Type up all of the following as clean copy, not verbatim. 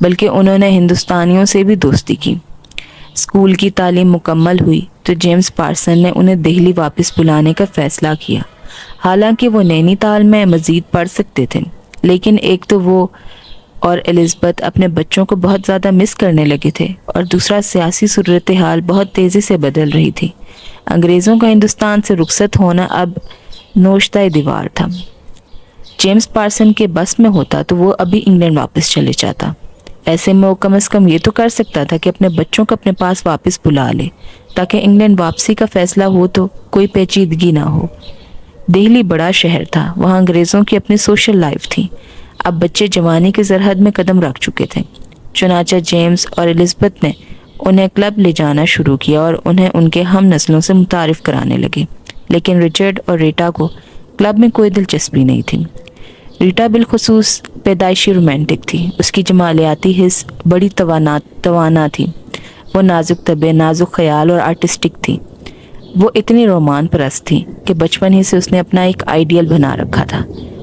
بلکہ انہوں نے ہندوستانیوں سے بھی دوستی کی۔ اسکول کی تعلیم مکمل ہوئی تو جیمز پارسن نے انہیں دہلی واپس بلانے کا فیصلہ کیا۔ حالانکہ وہ نینی تال میں مزید پڑھ سکتے تھے، لیکن ایک تو وہ اور الزبتھ اپنے بچوں کو بہت زیادہ مس کرنے لگے تھے، اور دوسرا سیاسی صورتحال بہت تیزی سے بدل رہی تھی۔ انگریزوں کا ہندوستان سے رخصت ہونا اب نوشتہ دیوار تھا۔ جیمز پارسن کے بس میں ہوتا تو وہ ابھی انگلینڈ واپس چلے جاتا۔ ایسے میں وہ کم از کم یہ تو کر سکتا تھا کہ اپنے بچوں کو اپنے پاس واپس بلا لے، تاکہ انگلینڈ واپسی کا فیصلہ ہو تو کوئی پیچیدگی نہ ہو۔ دہلی بڑا شہر تھا، وہاں انگریزوں کی اپنی سوشل لائف تھی۔ اب بچے جوانی کی سرحد میں قدم رکھ چکے تھے، چنانچہ جیمز اور الزبتھ نے انہیں کلب لے جانا شروع کیا اور انہیں ان کے ہم نسلوں سے متعارف کرانے لگے۔ لیکن رچرڈ اور ریٹا کو کلب میں کوئی دلچسپی نہیں تھی۔ ریٹا بالخصوص پیدائشی رومانٹک تھی، اس کی جمالیاتی حس بڑی توانا تھی، وہ نازک طبع، نازک خیال اور آرٹسٹک تھی۔ وہ اتنی رومان پرست تھی کہ بچپن ہی سے اس نے اپنا ایک آئیڈیل بنا رکھا تھا۔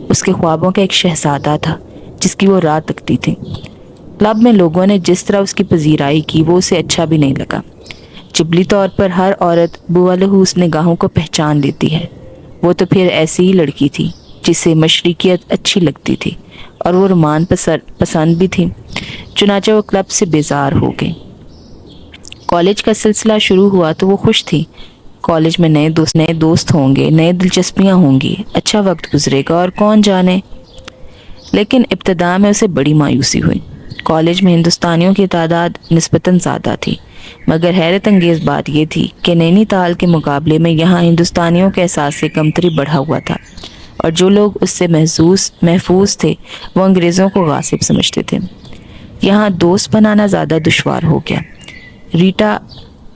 اس کے خوابوں کا ایک شہزادہ تھا جس کی وہ راہ تکتی تھی۔ کلب میں لوگوں نے جس طرح اس کی پذیرائی کی وہ اسے اچھا بھی نہیں لگا۔ جبلی طور پر ہر عورت بوالہوس نگاہوں کو پہچان لیتی ہے، وہ تو پھر ایسی ہی لڑکی تھی جسے مشرقیت اچھی لگتی تھی اور وہ رومان پسند بھی تھی۔ چنانچہ وہ کلب سے بیزار ہو گئی۔ کالج کا سلسلہ شروع ہوا تو وہ خوش تھی۔ کالج میں نئے دوست ہوں گے، نئے دلچسپیاں ہوں گی، اچھا وقت گزرے گا، اور کون جانے۔ لیکن ابتدا میں اسے بڑی مایوسی ہوئی۔ کالج میں ہندوستانیوں کی تعداد نسبتاً زیادہ تھی، مگر حیرت انگیز بات یہ تھی کہ نینی تال کے مقابلے میں یہاں ہندوستانیوں کے احساس سے کمتری بڑھا ہوا تھا، اور جو لوگ اس سے محفوظ تھے وہ انگریزوں کو غاصب سمجھتے تھے۔ یہاں دوست بنانا زیادہ دشوار ہو گیا۔ ریٹا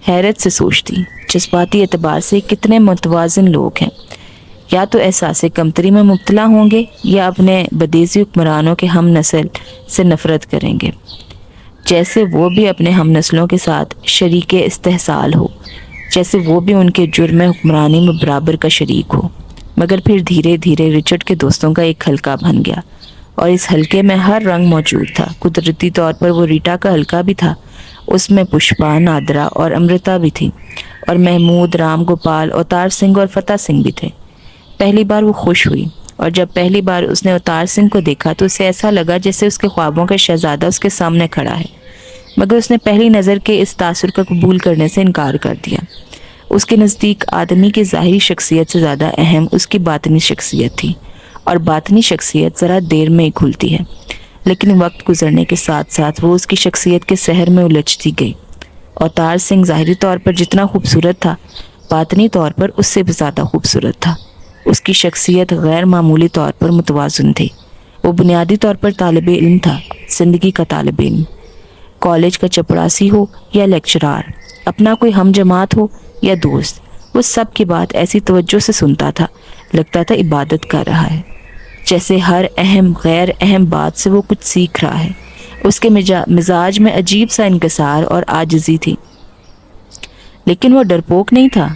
حیرت سے سوچتی، جذباتی اعتبار سے کتنے متوازن لوگ ہیں، یا تو احساس کمتری میں مبتلا ہوں گے یا اپنے بدیسی حکمرانوں کے ہم نسل سے نفرت کریں گے، جیسے وہ بھی اپنے ہم نسلوں کے ساتھ شریک استحصال ہو، جیسے وہ بھی ان کے جرم حکمرانی میں برابر کا شریک ہو۔ مگر پھر دھیرے دھیرے رچرڈ کے دوستوں کا ایک حلقہ بن گیا، اور اس حلقے میں ہر رنگ موجود تھا۔ قدرتی طور پر وہ ریٹا کا حلقہ بھی تھا، اس میں پشپا، نادرا اور امرتا بھی تھی، اور محمود، رام گوپال، اوتار سنگھ اور فتح سنگھ بھی تھے۔ پہلی بار وہ خوش ہوئی، اور جب پہلی بار اس نے اوتار سنگھ کو دیکھا تو اسے ایسا لگا جیسے اس کے خوابوں کا شہزادہ اس کے سامنے کھڑا ہے، مگر اس نے پہلی نظر کے اس تاثر کو قبول کرنے سے انکار کر دیا۔ اس کے نزدیک آدمی کی ظاہری شخصیت سے زیادہ اہم اس کی باطنی شخصیت تھی، اور باطنی شخصیت ذرا دیر میں ہی کھلتی ہے، لیکن وقت گزرنے کے ساتھ ساتھ وہ اس کی شخصیت کے سحر میں الجھتی گئی۔ اوتار سنگھ ظاہری طور پر جتنا خوبصورت تھا، باطنی طور پر اس سے بھی زیادہ خوبصورت تھا۔ اس کی شخصیت غیر معمولی طور پر متوازن تھی۔ وہ بنیادی طور پر طالب علم تھا، زندگی کا طالب علم، کالج کا چپڑاسی ہو یا لیکچرار، اپنا کوئی ہم جماعت ہو یا دوست، وہ سب کی بات ایسی توجہ سے سنتا تھا، لگتا تھا عبادت کر رہا ہے، جیسے ہر اہم غیر اہم بات سے وہ کچھ سیکھ رہا ہے۔ اس کے مزاج میں عجیب سا انکسار اور عاجزی تھی، لیکن وہ ڈرپوک نہیں تھا۔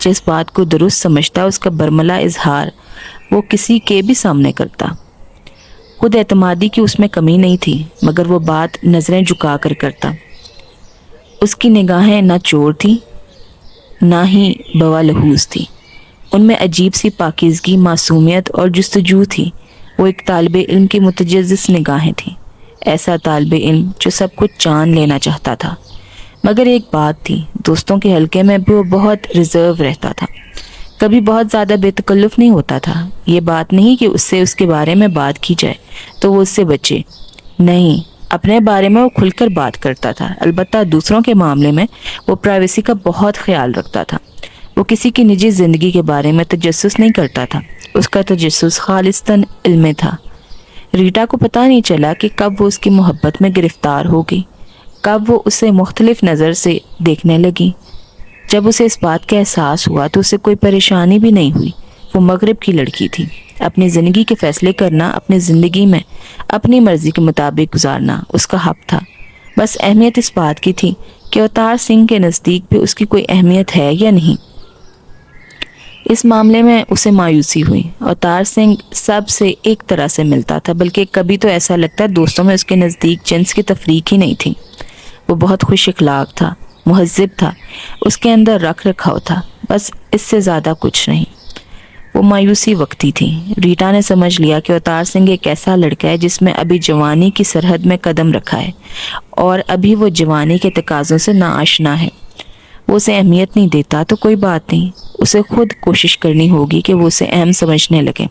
جس بات کو درست سمجھتا اس کا برملا اظہار وہ کسی کے بھی سامنے کرتا۔ خود اعتمادی کی اس میں کمی نہیں تھی، مگر وہ بات نظریں جھکا کر کرتا۔ اس کی نگاہیں نہ چور تھیں نہ ہی بوالہوس تھی، ان میں عجیب سی پاکیزگی، معصومیت اور جستجو تھی۔ وہ ایک طالب علم کی متجسس نگاہیں تھیں، ایسا طالب علم جو سب کچھ جان لینا چاہتا تھا۔ مگر ایک بات تھی، دوستوں کے حلقے میں بھی وہ بہت ریزرو رہتا تھا، کبھی بہت زیادہ بے تکلف نہیں ہوتا تھا۔ یہ بات نہیں کہ اس سے اس کے بارے میں بات کی جائے تو وہ اس سے بچے، نہیں، اپنے بارے میں وہ کھل کر بات کرتا تھا۔ البتہ دوسروں کے معاملے میں وہ پرائیویسی کا بہت خیال رکھتا تھا۔ وہ کسی کی نجی زندگی کے بارے میں تجسس نہیں کرتا تھا، اس کا تجسس خالصتاً علمی تھا۔ ریٹا کو پتہ نہیں چلا کہ کب وہ اس کی محبت میں گرفتار ہو گئی، کب وہ اسے مختلف نظر سے دیکھنے لگی۔ جب اسے اس بات کا احساس ہوا تو اسے کوئی پریشانی بھی نہیں ہوئی۔ وہ مغرب کی لڑکی تھی، اپنی زندگی کے فیصلے کرنا، اپنی زندگی میں اپنی مرضی کے مطابق گزارنا اس کا حق تھا۔ بس اہمیت اس بات کی تھی کہ اوتار سنگھ کے نزدیک بھی اس کی کوئی اہمیت ہے یا نہیں۔ اس معاملے میں اسے مایوسی ہوئی۔ اوتار سنگھ سب سے ایک طرح سے ملتا تھا، بلکہ کبھی تو ایسا لگتا دوستوں میں اس کے نزدیک جنس کی تفریق ہی نہیں تھی۔ وہ بہت خوش اخلاق تھا، مہذب تھا، اس کے اندر رکھ رکھاؤ تھا، بس اس سے زیادہ کچھ نہیں۔ وہ مایوسی وقتی تھی۔ ریٹا نے سمجھ لیا کہ اوتار سنگھ ایک ایسا لڑکا ہے جس میں ابھی جوانی کی سرحد میں قدم رکھا ہے اور ابھی وہ جوانی کے تقاضوں سے ناآشنا ہے۔ وہ اسے اہمیت نہیں دیتا تو کوئی بات نہیں، اسے خود کوشش کرنی ہوگی کہ وہ اسے اہم سمجھنے لگے۔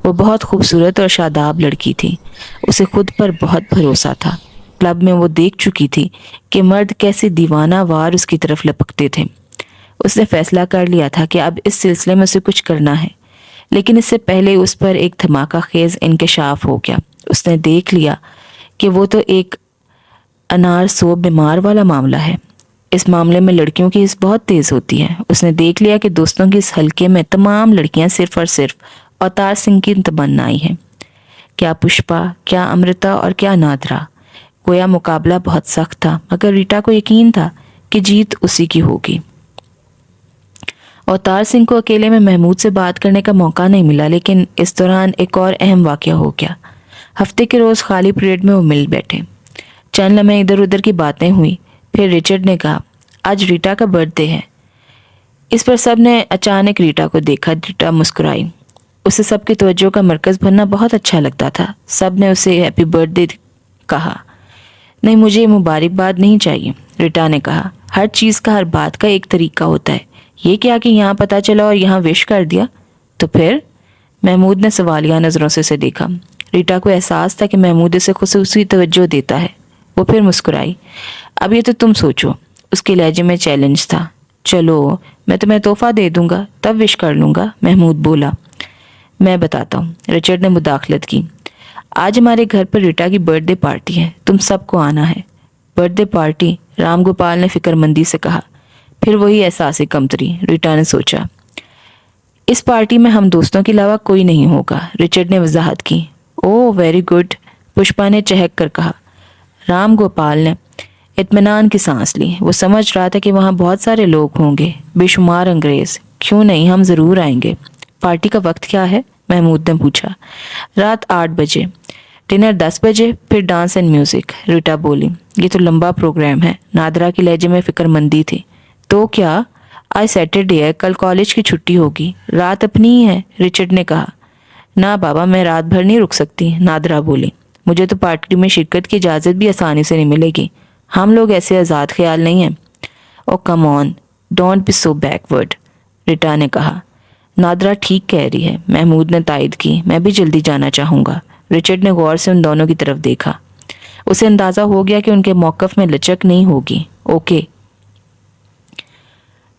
وہ بہت خوبصورت اور شاداب لڑکی تھی، اسے خود پر بہت بھروسہ تھا۔ کلب میں وہ دیکھ چکی تھی کہ مرد کیسے دیوانہ وار اس کی طرف لپکتے تھے۔ اس نے فیصلہ کر لیا تھا کہ اب اس سلسلے میں اسے کچھ کرنا ہے، لیکن اس سے پہلے اس پر ایک دھماکہ خیز انکشاف ہو گیا۔ اس نے دیکھ لیا کہ وہ تو ایک انار سو بیمار والا معاملہ ہے۔ اس معاملے میں لڑکیوں کی حس بہت تیز ہوتی ہے۔ اس نے دیکھ لیا کہ دوستوں کی اس حلقے میں تمام لڑکیاں صرف اور صرف اوتار سنگھ کی تمنائی ہیں۔ کیا پشپا، کیا امرتا اور کیا نادرا۔ گویا مقابلہ بہت سخت تھا، مگر ریٹا کو یقین تھا کہ جیت اسی کی ہوگی۔ اوتار سنگھ کو اکیلے میں محمود سے بات کرنے کا موقع نہیں ملا، لیکن اس دوران ایک اور اہم واقعہ ہو گیا۔ ہفتے کے روز خالی پیریڈ میں وہ مل بیٹھے، چند لمحے ادھر ادھر کی باتیں ہوئی، پھر رچرڈ نے کہا آج ریٹا کا برتھ ڈے ہے۔ اس پر سب نے اچانک ریٹا کو دیکھا۔ ریٹا مسکرائی، اسے سب کی توجہ کا مرکز بننا بہت اچھا لگتا تھا۔ سب نے اسے ہیپی برتھ ڈے کہا۔ نہیں، مجھے مبارکباد نہیں چاہیے، ریٹا نے کہا۔ ہر چیز کا، ہر بات کا ایک طریقہ ہوتا ہے۔ یہ کیا کہ یہاں پتہ چلا اور یہاں وش کر دیا تو پھر؟ محمود نے سوالیہ نظروں سے اسے دیکھا۔ ریٹا کو احساس تھا کہ محمود اسے خصوصی توجہ دیتا ہے۔ وہ پھر مسکرائی۔ اب یہ تو تم سوچو، اس کے لہجے میں چیلنج تھا۔ چلو میں تمہیں تحفہ دے دوں گا، تب وش کر لوں گا، محمود بولا۔ میں بتاتا ہوں، رچرڈ نے مداخلت کی۔ آج ہمارے گھر پر ریٹا کی برتھ ڈے پارٹی ہے، تم سب کو آنا ہے۔ Birth day party? Ram Gopal نے فکر مندی سے کہا۔ پھر وہی احساس کمتری، ریٹا نے سوچا۔ اس پارٹی میں ہم دوستوں کے علاوہ کوئی نہیں ہوگا، رچرڈ نے وضاحت کی۔ اوہ ویری گڈ، پشپا نے چہک کر کہا۔ رام گوپال نے اطمینان کی سانس لی۔ وہ سمجھ رہا تھا کہ وہاں بہت سارے لوگ ہوں گے، بے شمار انگریز۔ کیوں نہیں، ہم ضرور آئیں گے۔ پارٹی کا وقت کیا ہے؟ محمود نے پوچھا۔ رات 8 بجے، ڈنر 10 بجے، پھر ڈانس اینڈ میوزک، ریٹا بولی۔ یہ تو لمبا پروگرام ہے، نادرا کی لہجے میں فکر مندی تھی۔ تو کیا، آج سیٹرڈے ہے، کل کالج کی چھٹی ہوگی، رات اپنی ہی ہے، رچرڈ نے کہا۔ نہ بابا، میں رات بھر نہیں رک سکتی، نادرا بولی۔ مجھے تو پارٹی میں شرکت کی اجازت بھی آسانی سے نہیں ملے گی، ہم لوگ ایسے آزاد خیال نہیں ہیں۔ او کم آن، ڈونٹ بی سو بیکورڈ، ریٹا نے کہا۔ نادرا ٹھیک کہہ رہی ہے، محمود نے تائید کی۔ میں بھی جلدی جانا چاہوں گا۔ رچرڈ نے غور سے ان دونوں کی طرف دیکھا۔ اسے اندازہ ہو گیا کہ ان کے موقف میں لچک نہیں ہوگی۔ اوکے،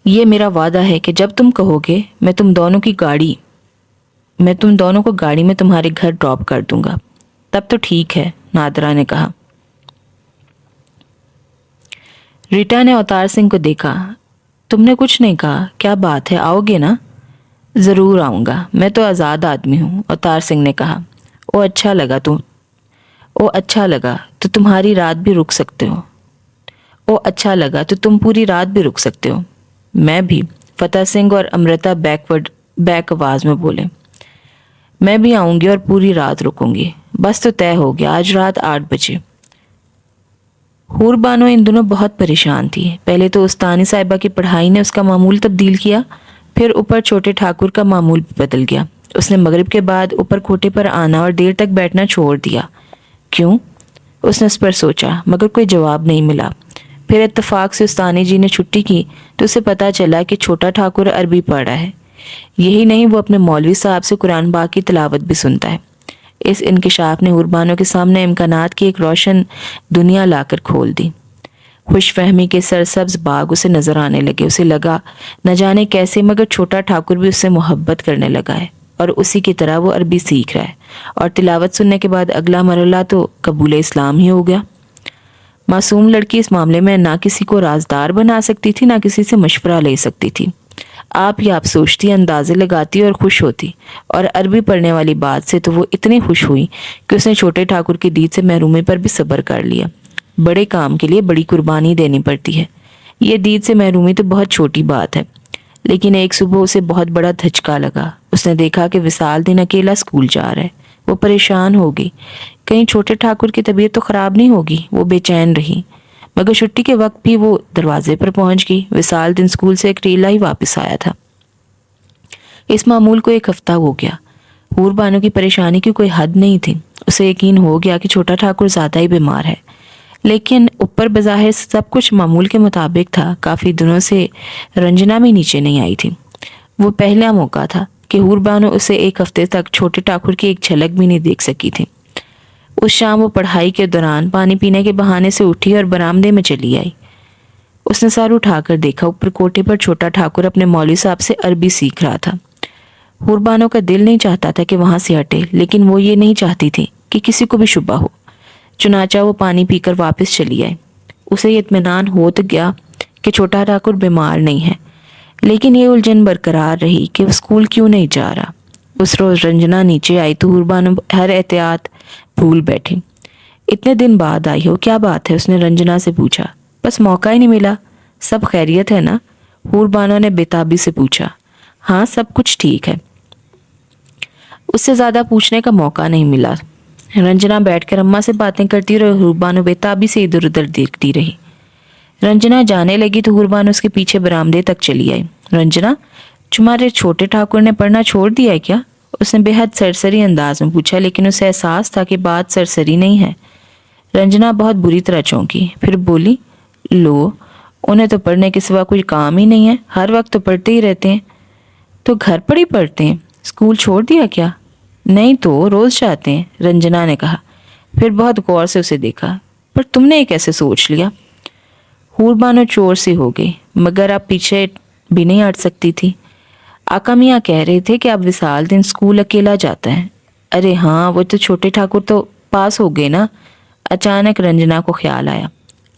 یہ میرا وعدہ ہے کہ جب تم کہو گے میں تم دونوں کو گاڑی میں تمہارے گھر ڈراپ کر دوں گا۔ تب تو ٹھیک ہے، نادرا نے کہا۔ ریٹا نے اوتار سنگھ کو دیکھا۔ تم نے کچھ نہیں کہا، کیا بات ہے، آؤ گے نا؟ ضرور آؤں گا، میں تو آزاد آدمی ہوں، اوتار سنگھ نے کہا۔ او اچھا لگا تو تمہاری رات بھی رک سکتے ہو۔ او اچھا لگا تو تم پوری رات بھی رک سکتے ہو۔ میں بھی، فتح سنگھ اور امرتا بیک آواز میں بولے۔ میں بھی آؤں گی اور پوری رات رکوں گی۔ بس تو طے ہو گیا، آج رات 8 بجے۔ حور بانو ان دنوں بہت پریشان تھی۔ پہلے تو استانی صاحبہ کی پڑھائی نے اس کا معمول تبدیل کیا، پھر اوپر چھوٹے ٹھاکر کا معمول بھی بدل گیا۔ اس نے مغرب کے بعد اوپر کھوٹے پر آنا اور دیر تک بیٹھنا چھوڑ دیا۔ کیوں؟ اس نے اس پر سوچا، مگر کوئی جواب نہیں ملا۔ پھر اتفاق سے استانی جی نے چھٹی کی تو اسے پتا چلا کہ چھوٹا ٹھاکر عربی پڑھ رہا ہے۔ یہی نہیں، وہ اپنے مولوی صاحب سے قرآن پاک کی تلاوت بھی سنتا ہے۔ اس انکشاف نے حوربانوں کے سامنے امکانات کی ایک روشن دنیا لا کر کھول دی۔ خوش فہمی کے سرسبز باغ اسے نظر آنے لگے۔ اسے لگا نہ جانے کیسے مگر چھوٹا ٹھاکر بھی اس سے محبت کرنے لگا ہے اور اسی کی طرح وہ عربی سیکھ رہا ہے، اور تلاوت سننے کے بعد اگلا مرحلہ تو قبول اسلام ہی ہو گیا۔ معصوم لڑکی اس معاملے میں نہ کسی کو رازدار بنا سکتی تھی، نہ کسی سے مشورہ لے سکتی تھی۔ آپ سوچتی، اندازے لگاتی اور خوش ہوتی، اور عربی پڑھنے والی بات سے تو وہ اتنی خوش ہوئی کہ اس نے چھوٹے ٹھاکر کی دید سے محرومی پر بھی صبر کر لیا۔ بڑے کام کے لیے بڑی قربانی دینی پڑتی ہے، یہ دید سے محرومی تو بہت چھوٹی بات ہے۔ لیکن ایک صبح اسے بہت بڑا دھچکا لگا۔ اس نے دیکھا کہ وصال دن اکیلا اسکول جا رہا ہے۔ وہ پریشان ہو گئی، کہیں چھوٹے ٹھاکر کی طبیعت تو خراب نہیں ہوگی۔ وہ بے چین رہی، مگر چھٹی کے وقت بھی وہ دروازے پر پہنچ گئی۔ وصال دن اسکول سے اکیلا ہی واپس آیا تھا۔ اس معمول کو ایک ہفتہ ہو گیا۔ حور بانو کی پریشانی کی کوئی حد نہیں تھی۔ اسے یقین ہو گیا کہ چھوٹا ٹھاکر زیادہ ہی بیمار ہے، لیکن اوپر بظاہر سب کچھ معمول کے مطابق تھا۔ کافی دنوں سے رنجنا بھی نیچے نہیں آئی تھی۔ وہ پہلا موقع تھا کہ حور بانو اسے ایک ہفتے تک چھوٹے ٹھاکر کی ایک جھلک بھی نہیں دیکھ سکی تھی۔ اس شام وہ پڑھائی کے دوران پانی پینے کے بہانے سے اٹھی اور برآمدے میں چلی آئی۔ اس نے سر اٹھا کر دیکھا، اوپر کوٹھے پر چھوٹا ٹھاکر اپنے مولوی صاحب سے عربی سیکھ رہا تھا۔ حور بانو کا دل نہیں چاہتا تھا کہ وہاں سے ہٹے، لیکن وہ یہ نہیں چاہتی تھی کہ کسی کو بھی شبہ ہو۔ چنانچہ وہ پانی پی کر واپس چلی آئی۔ اسے یہ اطمینان ہو تو گیا کہ چھوٹا ٹھاکر بیمار نہیں ہے، لیکن یہ الجھن برقرار رہی کہ وہ اسکول کیوں نہیں جا رہا۔ اس روز رنجنا نیچے آئی تو حور بانو ہر احتیاط بھول بیٹھی۔ اتنے دن بعد آئی ہو، کیا بات ہے؟ اس نے رنجنا سے پوچھا۔ بس موقع ہی نہیں ملا۔ سب خیریت ہے نا؟ حور بانو نے بےتابی سے پوچھا۔ ہاں، سب کچھ ٹھیک ہے۔ اس سے زیادہ پوچھنے کا موقع نہیں ملا۔ رنجنا بیٹھ کر اماں سے باتیں کرتی رہی، حور بانو بےتابی سے ادھر ادھر دیکھتی رہی۔ رنجنا جانے لگی تو حور بانو اس کے پیچھے برآمدے تک چلی آئی۔ رنجنا، تمہارے چھوٹے ٹھاکر نے پڑھنا چھوڑ دیا ہے کیا؟ اس نے بے حد سرسری انداز میں پوچھا، لیکن اسے احساس تھا کہ بات سرسری نہیں ہے۔ رنجنا بہت بری طرح چونکی، پھر بولی، لو، انہیں تو پڑھنے کے سوا کوئی کام ہی نہیں ہے، ہر وقت تو پڑھتے ہی رہتے ہیں۔ تو گھر پر ہی پڑھتے ہیں؟ اسکول چھوڑ دیا کیا؟ نہیں تو روز جاتے ہیں، رنجنا نے کہا۔ پھر بہت غور سے اسے دیکھا۔ پر تم نے یہ کیسے سوچ لیا؟ حور بانو چور سی ہو گئی، مگر اب پیچھے بھی نہیں ہٹ سکتی تھی۔ آقا میاں کہہ رہے تھے کہ اب وصال دن اسکول اکیلا جاتا ہے۔ ارے ہاں، وہ تو چھوٹے ٹھاکر تو پاس ہو گئے نا۔ اچانک رنجنا کو خیال آیا،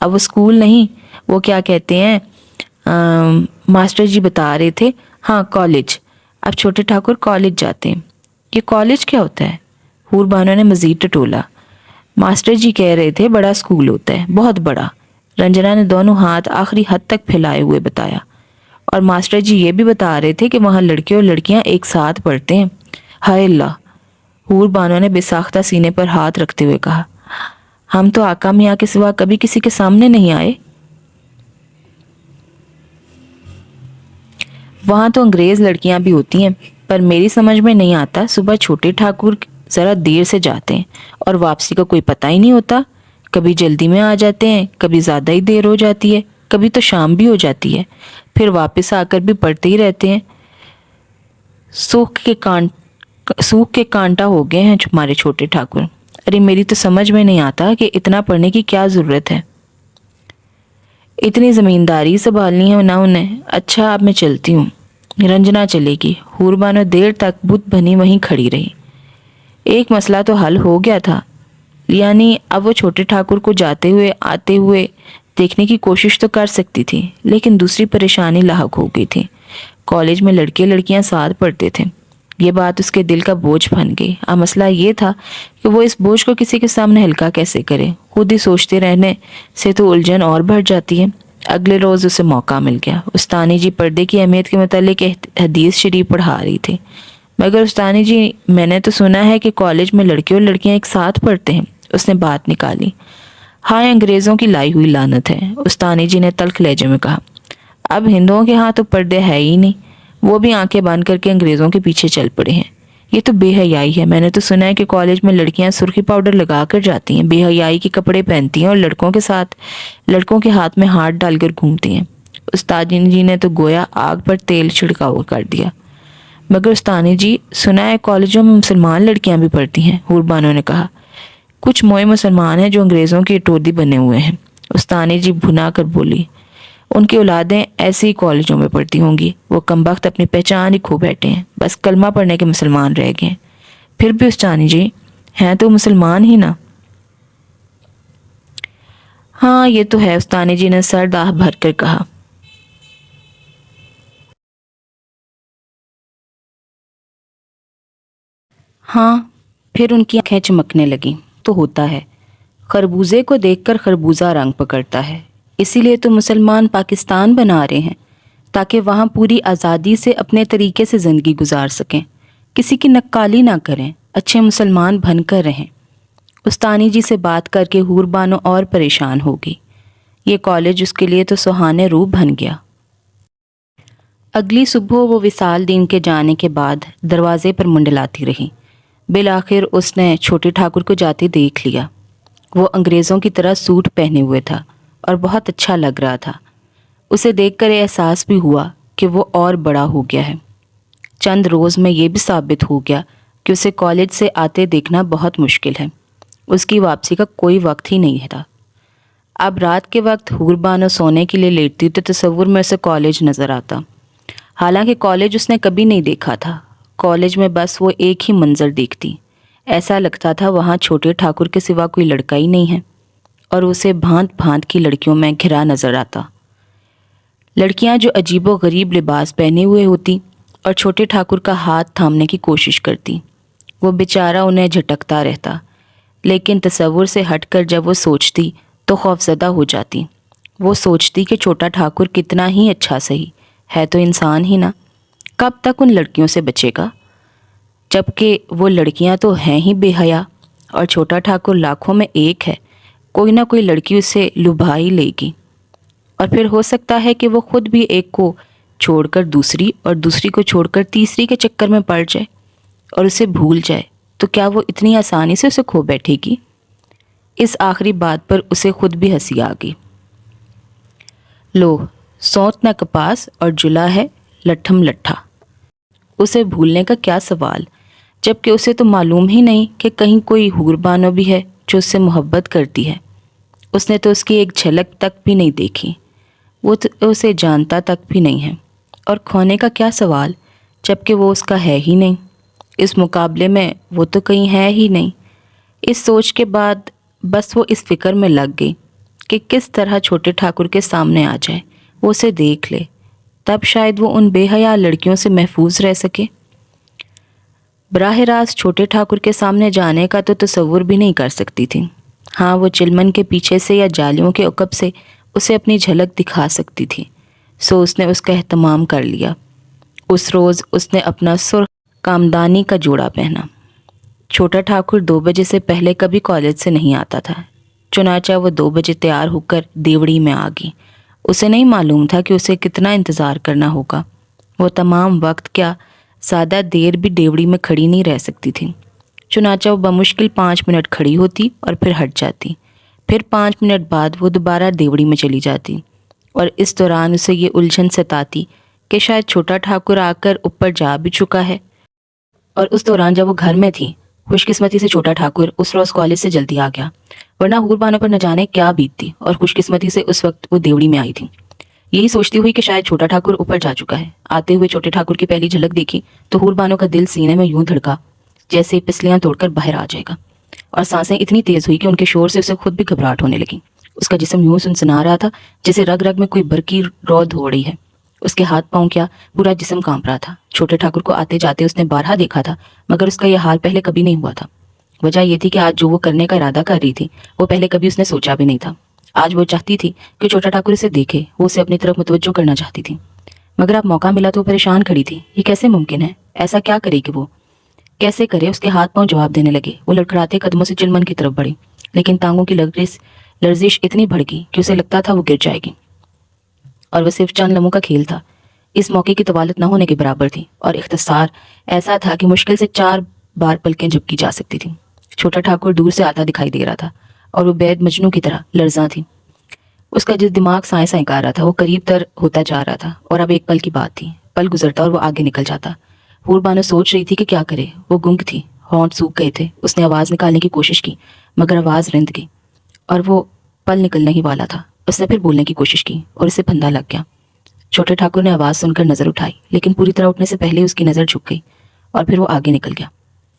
اب وہ اسکول نہیں، وہ کیا کہتے ہیں، ماسٹر جی بتا رہے تھے، ہاں کالج، اب چھوٹے ٹھاکر کالج جاتے ہیں۔ یہ کالج کیا ہوتا ہے؟ حور بانو نے مزید ٹٹولا۔ ماسٹر جی کہہ رہے تھے بڑا اسکول ہوتا ہے، بہت بڑا۔ رنجنا نے دونوں ہاتھ آخری حد تک پھیلائے ہوئے بتایا۔ اور ماسٹر جی یہ بھی بتا رہے تھے کہ وہاں لڑکے اور لڑکیاں ایک ساتھ پڑھتے ہیں۔ ہائے اللہ! حور بانو نے بے ساختہ سینے پر ہاتھ رکھتے ہوئے کہا، ہم تو آقا میاں کے سوا کبھی کسی کے سامنے نہیں آئے۔ وہاں تو انگریز لڑکیاں بھی ہوتی ہیں، پر میری سمجھ میں نہیں آتا، صبح چھوٹے ٹھاکر ذرا دیر سے جاتے ہیں اور واپسی کا کوئی پتہ ہی نہیں ہوتا۔ کبھی جلدی میں آ جاتے ہیں، کبھی زیادہ ہی دیر ہو جاتی ہے، کبھی تو شام بھی ہو جاتی ہے، پھر واپس آ کر بھی پڑھتے ہی رہتے ہیں۔ سوکھ کے کانٹا ہو گئے ہیں ہمارے چھوٹے ٹھاکر۔ ارے میری تو سمجھ میں نہیں آتا کہ اتنا پڑھنے کی کیا ضرورت ہے، اتنی زمینداری سنبھالنی ہے نہ انہیں۔ اچھا اب میں چلتی ہوں۔ رنجنا چلے گی۔ حور بانو دیر تک بت بنی وہیں کھڑی رہی۔ ایک مسئلہ تو حل ہو گیا تھا، یعنی اب وہ چھوٹے ٹھاکر کو جاتے ہوئے آتے ہوئے دیکھنے کی کوشش تو کر سکتی تھی، لیکن دوسری پریشانی لاحق ہو گئی تھی۔ کالج میں لڑکے لڑکیاں ساتھ پڑھتے تھے، یہ بات اس کے دل کا بوجھ بن گئی۔ اب مسئلہ یہ تھا کہ وہ اس بوجھ کو کسی کے سامنے ہلکا کیسے کرے۔ خود ہی سوچتے رہنے سے تو الجھن اور بڑھ جاتی ہے۔ اگلے روز اسے موقع مل گیا۔ استانی جی پردے کی اہمیت کے متعلق حدیث شریف پڑھا رہی تھی۔ مگر استانی جی، میں نے تو سنا ہے کہ کالج میں لڑکے اور لڑکیاں ایک ساتھ پڑھتے ہیں۔ اس نے بات نکالی۔ ہائے انگریزوں کی لائی ہوئی لعنت ہے، استانی جی نے تلخ لہجے میں کہا۔ اب ہندوؤں کے ہاں تو پردے ہے ہی نہیں، وہ بھی آنکھیں بند کر کے انگریزوں کے پیچھے چل پڑے ہیں۔ یہ تو بے حیائی ہے۔ میں نے تو سنا ہے کہ کالج میں لڑکیاں سرخی پاؤڈر لگا کر جاتی ہیں، بے حیائی کے کپڑے پہنتی ہیں اور لڑکوں کے ہاتھ میں ہاتھ ڈال کر گھومتی ہیں۔ استانی جی نے تو گویا آگ پر تیل چھڑکاو کر دیا۔ مگر استانی جی، سنا ہے کالجوں میں مسلمان لڑکیاں بھی پڑھتی ہیں، حور بانو نے کہا۔ کچھ موئے مسلمان ہیں جو انگریزوں کی ٹوڈی بنے ہوئے ہیں، استانی جی بھنا کر بولی۔ ان کی اولادیں ایسے ہی کالجوں میں پڑھتی ہوں گی، وہ کمبخت اپنی پہچان ہی کھو بیٹھے ہیں، بس کلمہ پڑھنے کے مسلمان رہ گئے ہیں۔ پھر بھی استانی جی ہیں تو مسلمان ہی نا۔ ہاں یہ تو ہے، استانی جی نے سر داہ بھر کر کہا۔ ہاں، پھر ان کی آنکھیں چمکنے لگیں۔ تو ہوتا ہے، خربوزے کو دیکھ کر خربوزہ رنگ پکڑتا ہے، اسی لیے تو مسلمان پاکستان بنا رہے ہیں تاکہ وہاں پوری آزادی سے اپنے طریقے سے زندگی گزار سکیں، کسی کی نکالی نہ کریں، اچھے مسلمان بن کر رہیں۔ استانی جی سے بات کر کے حور بانو اور پریشان ہوگی۔ یہ کالج اس کے لیے تو سہانے روح بن گیا۔ اگلی صبح وہ وصال دین کے جانے کے بعد دروازے پر منڈلاتی رہی۔ بالآخر اس نے چھوٹے ٹھاکر کو جاتے دیکھ لیا۔ وہ انگریزوں کی طرح سوٹ پہنے ہوئے تھا اور بہت اچھا لگ رہا تھا۔ اسے دیکھ کر احساس بھی ہوا کہ وہ اور بڑا ہو گیا ہے۔ چند روز میں یہ بھی ثابت ہو گیا کہ اسے کالج سے آتے دیکھنا بہت مشکل ہے۔ اس کی واپسی کا کوئی وقت ہی نہیں تھا۔ اب رات کے وقت حور بانو سونے کے لیے لیٹتی تو تصور میں اسے کالج نظر آتا۔ حالانکہ کالج اس نے کبھی نہیں دیکھا تھا۔ کالج میں بس وہ ایک ہی منظر دیکھتی۔ ایسا لگتا تھا وہاں چھوٹے ٹھاکر کے سوا کوئی لڑکا ہی نہیں ہے، اور اسے بھانت بھانت کی لڑکیوں میں گھرا نظر آتا۔ لڑکیاں جو عجیب و غریب لباس پہنے ہوئے ہوتی اور چھوٹے ٹھاکر کا ہاتھ تھامنے کی کوشش کرتی۔ وہ بیچارہ انہیں جھٹکتا رہتا، لیکن تصور سے ہٹ کر جب وہ سوچتی تو خوفزدہ ہو جاتی۔ وہ سوچتی کہ چھوٹا ٹھاکر کتنا ہی اچھا سہی ہے تو انسان ہی نا، کب تک ان لڑکیوں سے بچے گا؟ جبکہ وہ لڑکیاں تو ہیں ہی بے حیا، اور چھوٹا ٹھاکر لاکھوں میں ایک ہے، کوئی نہ کوئی لڑکی اسے لبھا ہی لے گی۔ اور پھر ہو سکتا ہے کہ وہ خود بھی ایک کو چھوڑ کر دوسری اور دوسری کو چھوڑ کر تیسری کے چکر میں پڑ جائے اور اسے بھول جائے، تو کیا وہ اتنی آسانی سے اسے کھو بیٹھے گی؟ اس آخری بات پر اسے خود بھی ہنسی آ گئی۔ لو، سونت نہ کپاس اور جلا ہے لٹھم لٹھا۔ اسے بھولنے کا کیا سوال، جبکہ اسے تو معلوم ہی نہیں کہ کہیں کوئی حور بانو بھی ہے جو اس سے محبت کرتی ہے۔ اس نے تو اس کی ایک جھلک تک بھی نہیں دیکھی، وہ تو اسے جانتا تک بھی نہیں ہے۔ اور کھونے کا کیا سوال، جبکہ وہ اس کا ہے ہی نہیں۔ اس مقابلے میں وہ تو کہیں ہے ہی نہیں۔ اس سوچ کے بعد بس وہ اس فکر میں لگ گئی کہ کس طرح چھوٹے ٹھاکر کے سامنے آ جائے، وہ اسے دیکھ لے، تب شاید وہ ان بے حیا لڑکیوں سے محفوظ رہ سکے۔ براہ راست چھوٹے ٹھاکر کے سامنے جانے کا تو تصور بھی نہیں کر سکتی تھی۔ ہاں، وہ چلمن کے پیچھے سے یا جالیوں کے عقب سے اسے اپنی جھلک دکھا سکتی تھی، سو اس نے اس کا اہتمام کر لیا۔ اس روز اس نے اپنا سرخ کامدانی کا جوڑا پہنا۔ چھوٹا ٹھاکر 2 بجے سے پہلے کبھی کالج سے نہیں آتا تھا، چنانچہ وہ 2 بجے تیار ہو کر دیوڑی میں آ گئی۔ اسے نہیں معلوم تھا کہ اسے کتنا انتظار کرنا ہوگا۔ وہ تمام وقت کیا زیادہ دیر بھی ڈیوڑی میں کھڑی نہیں رہ سکتی تھی، چنانچہ وہ بمشکل 5 منٹ کھڑی ہوتی اور پھر ہٹ جاتی۔ پھر 5 منٹ بعد وہ دوبارہ دیوڑی میں چلی جاتی، اور اس دوران اسے یہ الجھن ستاتی کہ شاید چھوٹا ٹھاکر آ کر اوپر جا بھی چکا ہے۔ اور اس دوران جب وہ گھر میں تھی، خوش قسمتی سے چھوٹا ٹھاکر اس روز کالج سے جلدی آ گیا، ورنہ حور بانو پر نہ جانے کیا بیتتی، اور خوش قسمتی سے اس وقت وہ دیوڑی میں آئی تھی۔ یہی سوچتی ہوئی کہ شاید چھوٹا ٹھاکر اوپر جا چکا ہے، آتے ہوئے چھوٹے ٹھاکر کی پہلی جھلک دیکھی تو حور بانو کا دل سینے میں یوں دھڑکا جیسے پسلیاں توڑ کر باہر آ جائے گا، اور سانسیں اتنی تیز ہوئی کہ ان کے شور سے اسے خود بھی گھبراہٹ ہونے لگی۔ اس کا جسم یوں سنسنا رہا تھا جیسے رگ رگ میں کوئی برقی رود ہو رہی ہے۔ اس کے ہاتھ پاؤں کیا پورا جسم کانپ رہا تھا۔ چھوٹے ٹھاکر کو آتے جاتے اس نے بارہا دیکھا تھا، مگر اس کا یہ حال پہلے کبھی نہیں ہوا تھا۔ وجہ یہ تھی کہ آج جو وہ کرنے کا ارادہ کر رہی تھی وہ پہلے کبھی اس نے سوچا بھی نہیں تھا۔ آج وہ چاہتی تھی کہ چھوٹا ٹھاکر اسے دیکھے، وہ اسے اپنی طرف متوجہ کرنا چاہتی تھی، مگر اب موقع ملا تو وہ پریشان کھڑی تھی۔ یہ کیسے ممکن ہے؟ ایسا کیا کرے گی وہ؟ کیسے کرے؟ اس کے ہاتھ پاؤں جواب دینے لگے۔ وہ لڑکھڑاتے قدموں سے چلمن کی طرف بڑھی، لیکن ٹانگوں کی لرزش اتنی بڑھ گئی کہ اسے لگتا تھا وہ گر جائے گی، اور وہ صرف چند لمحوں کا کھیل تھا، اس موقع کی طوالت نہ ہونے کے برابر تھی، اور اختصار ایسا تھا کہ مشکل سے 4 بار پلکیں جھپکی جا سکتی تھیں۔ چھوٹا ٹھاکر دور سے آتا دکھائی دے رہا تھا، اور وہ بید مجنوں کی طرح لرزاں تھی۔ اس کا جس دماغ سائیں سائیں کر رہا تھا وہ قریب تر ہوتا جا رہا تھا، اور اب ایک پل کی بات تھی، پل گزرتا اور وہ آگے نکل جاتا۔ حور بانو سوچ رہی تھی کہ کیا کرے۔ وہ گنگ تھی، ہونٹ سوکھ گئے تھے۔ اس نے آواز نکالنے کی کوشش کی، مگر آواز رند گئی، اور وہ پل نکلنے ہی والا تھا۔ اس نے پھر بولنے کی کوشش کی، اور اسے پھندا لگ گیا۔ چھوٹے ٹھاکر نے آواز سن کر نظر اٹھائی، لیکن پوری طرح اٹھنے سے پہلے اس کی نظر جھک گئی، اور پھر وہ آگے نکل گیا۔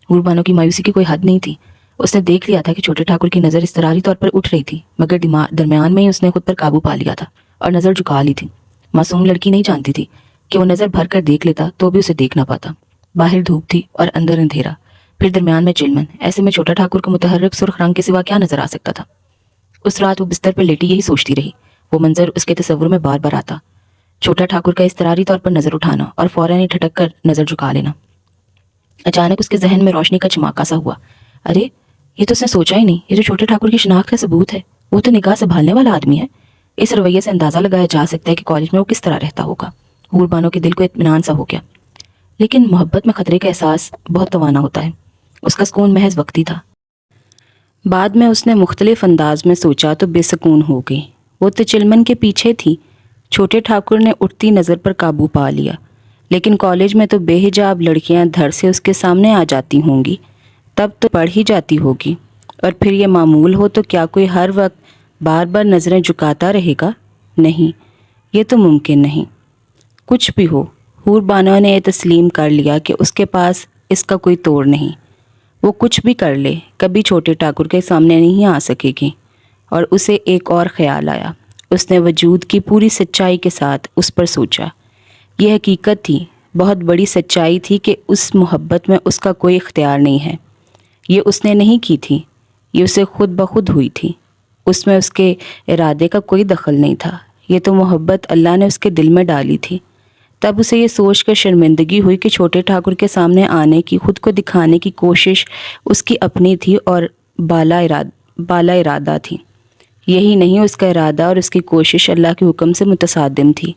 حور بانو کی مایوسی کی کوئی حد نہیں تھی۔ اس نے دیکھ لیا تھا کہ چھوٹے ٹھاکر کی نظر اضطراری طور پر اٹھ رہی تھی، مگر درمیان میں ہی اس نے خود پر قابو پا لیا تھا اور نظر جھکا لی تھی۔ معصوم لڑکی نہیں جانتی تھی کہ وہ نظر بھر کر دیکھ لیتا تو بھی اسے دیکھ نہ پاتا۔ باہر دھوپ تھی اور اندر اندھیرا، پھر درمیان میں چلمن۔ ایسے میں چھوٹا ٹھاکر کو متحرک سرخ رنگ کے سوا کیا نظر آ سکتا تھا؟ اس رات وہ بستر پر لیٹی یہی سوچتی رہی۔ وہ منظر اس کے تصور میں بار بار آتا، چھوٹا ٹھاکر کا اضطراری طور پر نظر اٹھانا اور فوراً ہی ٹھٹک کر نظر جھکا لینا۔ اچانک اس کے ذہن میں روشنی کا چماکا سا ہوا۔ ارے یہ تو اس نے سوچا ہی نہیں، یہ جو چھوٹے ٹھاکر کی شناخت کا ثبوت ہے وہ تو نگاہ سنبھالنے والا آدمی ہے۔ اس رویے سے اندازہ لگایا جا سکتا ہے کہ کالج میں وہ کس طرح رہتا ہوگا۔ حور بانو کے دل کو اطمینان سا ہو گیا، لیکن محبت میں خطرے کا احساس بہت توانا ہوتا ہے۔ اس کا سکون محض وقتی تھا۔ بعد میں اس نے مختلف انداز میں سوچا تو بے سکون ہو گئی۔ وہ تو چلمن کے پیچھے تھی۔ چھوٹے ٹھاکر نے اٹھتی نظر پر قابو پا لیا، لیکن کالج میں تو بے حجاب لڑکیاں دھڑ سے اس کے سامنے آ جاتی ہوں گی، تب تو پڑھ ہی جاتی ہوگی، اور پھر یہ معمول ہو تو کیا کوئی ہر وقت بار بار نظریں جھکاتا رہے گا؟ نہیں، یہ تو ممکن نہیں۔ کچھ بھی ہو، حور بانو نے یہ تسلیم کر لیا کہ اس کے پاس اس کا کوئی توڑ نہیں۔ وہ کچھ بھی کر لے، کبھی چھوٹے ٹھاکر کے سامنے نہیں آ سکے گی۔ اور اسے ایک اور خیال آیا۔ اس نے وجود کی پوری سچائی کے ساتھ اس پر سوچا۔ یہ حقیقت تھی، بہت بڑی سچائی تھی کہ اس محبت میں اس کا کوئی اختیار نہیں ہے۔ یہ اس نے نہیں کی تھی، یہ اسے خود بخود ہوئی تھی۔ اس میں اس کے ارادے کا کوئی دخل نہیں تھا۔ یہ تو محبت اللہ نے اس کے دل میں ڈالی تھی۔ تب اسے یہ سوچ کر شرمندگی ہوئی کہ چھوٹے ٹھاکر کے سامنے آنے کی، خود کو دکھانے کی کوشش اس کی اپنی تھی اور بالا ارادہ تھی۔ یہی نہیں، اس کا ارادہ اور اس کی کوشش اللہ کے حکم سے متصادم تھی۔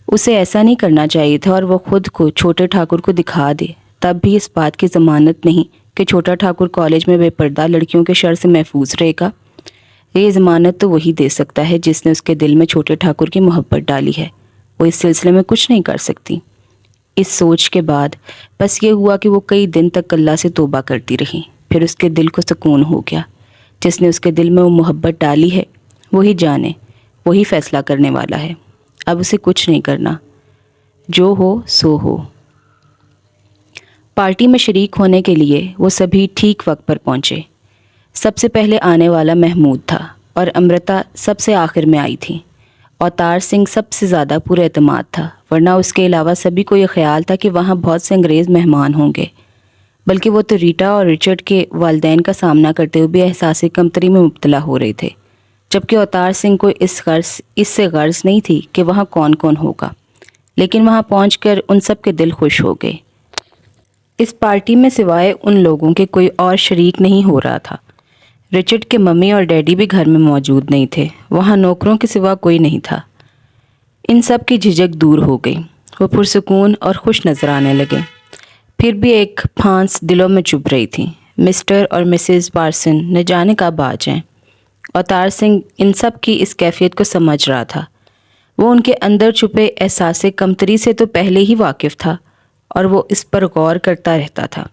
اسے ایسا نہیں کرنا چاہیے تھا، اور وہ خود کو چھوٹے ٹھاکر کو دکھا دے، تب بھی اس بات کی ضمانت نہیں کہ چھوٹا ٹھاکر کالج میں بے پردہ لڑکیوں کے شر سے محفوظ رہے گا۔ یہ ضمانت تو وہی دے سکتا ہے جس نے اس کے دل میں چھوٹے ٹھاکر کی محبت ڈالی ہے۔ وہ اس سلسلے میں کچھ نہیں کر سکتی۔ اس سوچ کے بعد بس یہ ہوا کہ وہ کئی دن تک اللہ سے توبہ کرتی رہی۔ پھر اس کے دل کو سکون ہو گیا۔ جس نے اس کے دل میں وہ محبت ڈالی ہے وہی جانے، وہی فیصلہ کرنے والا ہے۔ اب اسے کچھ نہیں کرنا، جو ہو سو ہو۔ پارٹی میں شریک ہونے کے لیے وہ سبھی ٹھیک وقت پر پہنچے۔ سب سے پہلے آنے والا محمود تھا، اور امرتا سب سے آخر میں آئی تھی۔ اوتار سنگھ سب سے زیادہ پورا اعتماد تھا، ورنہ اس کے علاوہ سبھی کو یہ خیال تھا کہ وہاں بہت سے انگریز مہمان ہوں گے۔ بلکہ وہ تو ریٹا اور رچرڈ کے والدین کا سامنا کرتے ہوئے بھی احساس کمتری میں مبتلا ہو رہے تھے، جبکہ اوتار سنگھ کو اس سے غرض نہیں تھی کہ وہاں کون کون ہوگا۔ لیکن وہاں پہنچ کر ان سب کے دل خوش ہو گئے۔ اس پارٹی میں سوائے ان لوگوں کے کوئی اور شریک نہیں ہو رہا تھا۔ رچرڈ کے ممی اور ڈیڈی بھی گھر میں موجود نہیں تھے۔ وہاں نوکروں کے سوا کوئی نہیں تھا۔ ان سب کی جھجک دور ہو گئی۔ وہ پرسکون اور خوش نظر آنے لگے۔ پھر بھی ایک پھانس دلوں میں چبھ رہی تھی۔ مسٹر اور مسز پارسن نہ جانے کب آ جائیں۔ اوتار سنگھ ان سب کی اس کیفیت کو سمجھ رہا تھا۔ وہ ان کے اندر چھپے احساس کمتری سے تو پہلے ہی واقف تھا، اور وہ اس پر غور کرتا رہتا تھا۔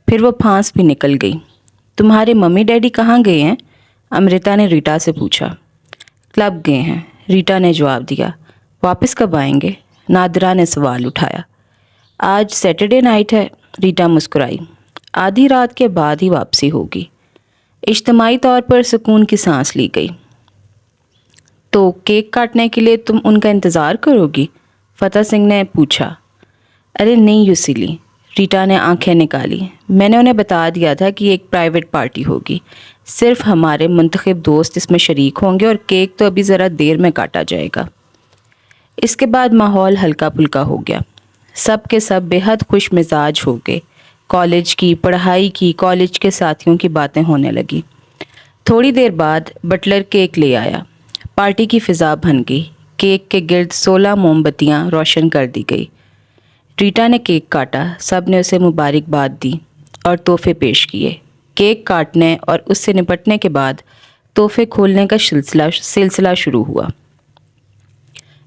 پھر وہ پھانس بھی نکل گئی۔ تمہارے ممی ڈیڈی کہاں گئے ہیں؟ امرتا نے ریٹا سے پوچھا۔ کلب گئے ہیں، ریٹا نے جواب دیا۔ واپس کب آئیں گے؟ نادرا نے سوال اٹھایا۔ آج سیٹرڈے نائٹ ہے، ریٹا مسکرائی۔ آدھی رات کے بعد ہی واپسی ہوگی۔ اجتماعی طور پر سکون کی سانس لی گئی۔ تو کیک کاٹنے کے لیے تم ان کا انتظار کرو گی؟ فتح سنگھ نے پوچھا۔ ارے نہیں یوسیلی، ریٹا نے آنکھیں نکالی۔ میں نے انہیں بتا دیا تھا کہ یہ ایک پرائیویٹ پارٹی ہوگی، صرف ہمارے منتخب دوست اس میں شریک ہوں گے، اور کیک تو ابھی ذرا دیر میں کاٹا جائے گا۔ اس کے بعد ماحول ہلکا پھلکا ہو گیا۔ سب کے سب بے حد خوش مزاج ہو گئے۔ کالج کی پڑھائی کی، کالج کے ساتھیوں کی باتیں ہونے لگی۔ تھوڑی دیر بعد بٹلر کیک لے آیا۔ پارٹی کی فضا بن گئی۔ کیک کے گرد 16 موم بتیاں روشن کر دی گئی۔ ریٹا نے کیک کاٹا، سب نے اسے مبارکباد دی اور تحفے پیش کیے۔ کیک کاٹنے اور اس سے نپٹنے کے بعد تحفے کھولنے کا سلسلہ شروع ہوا۔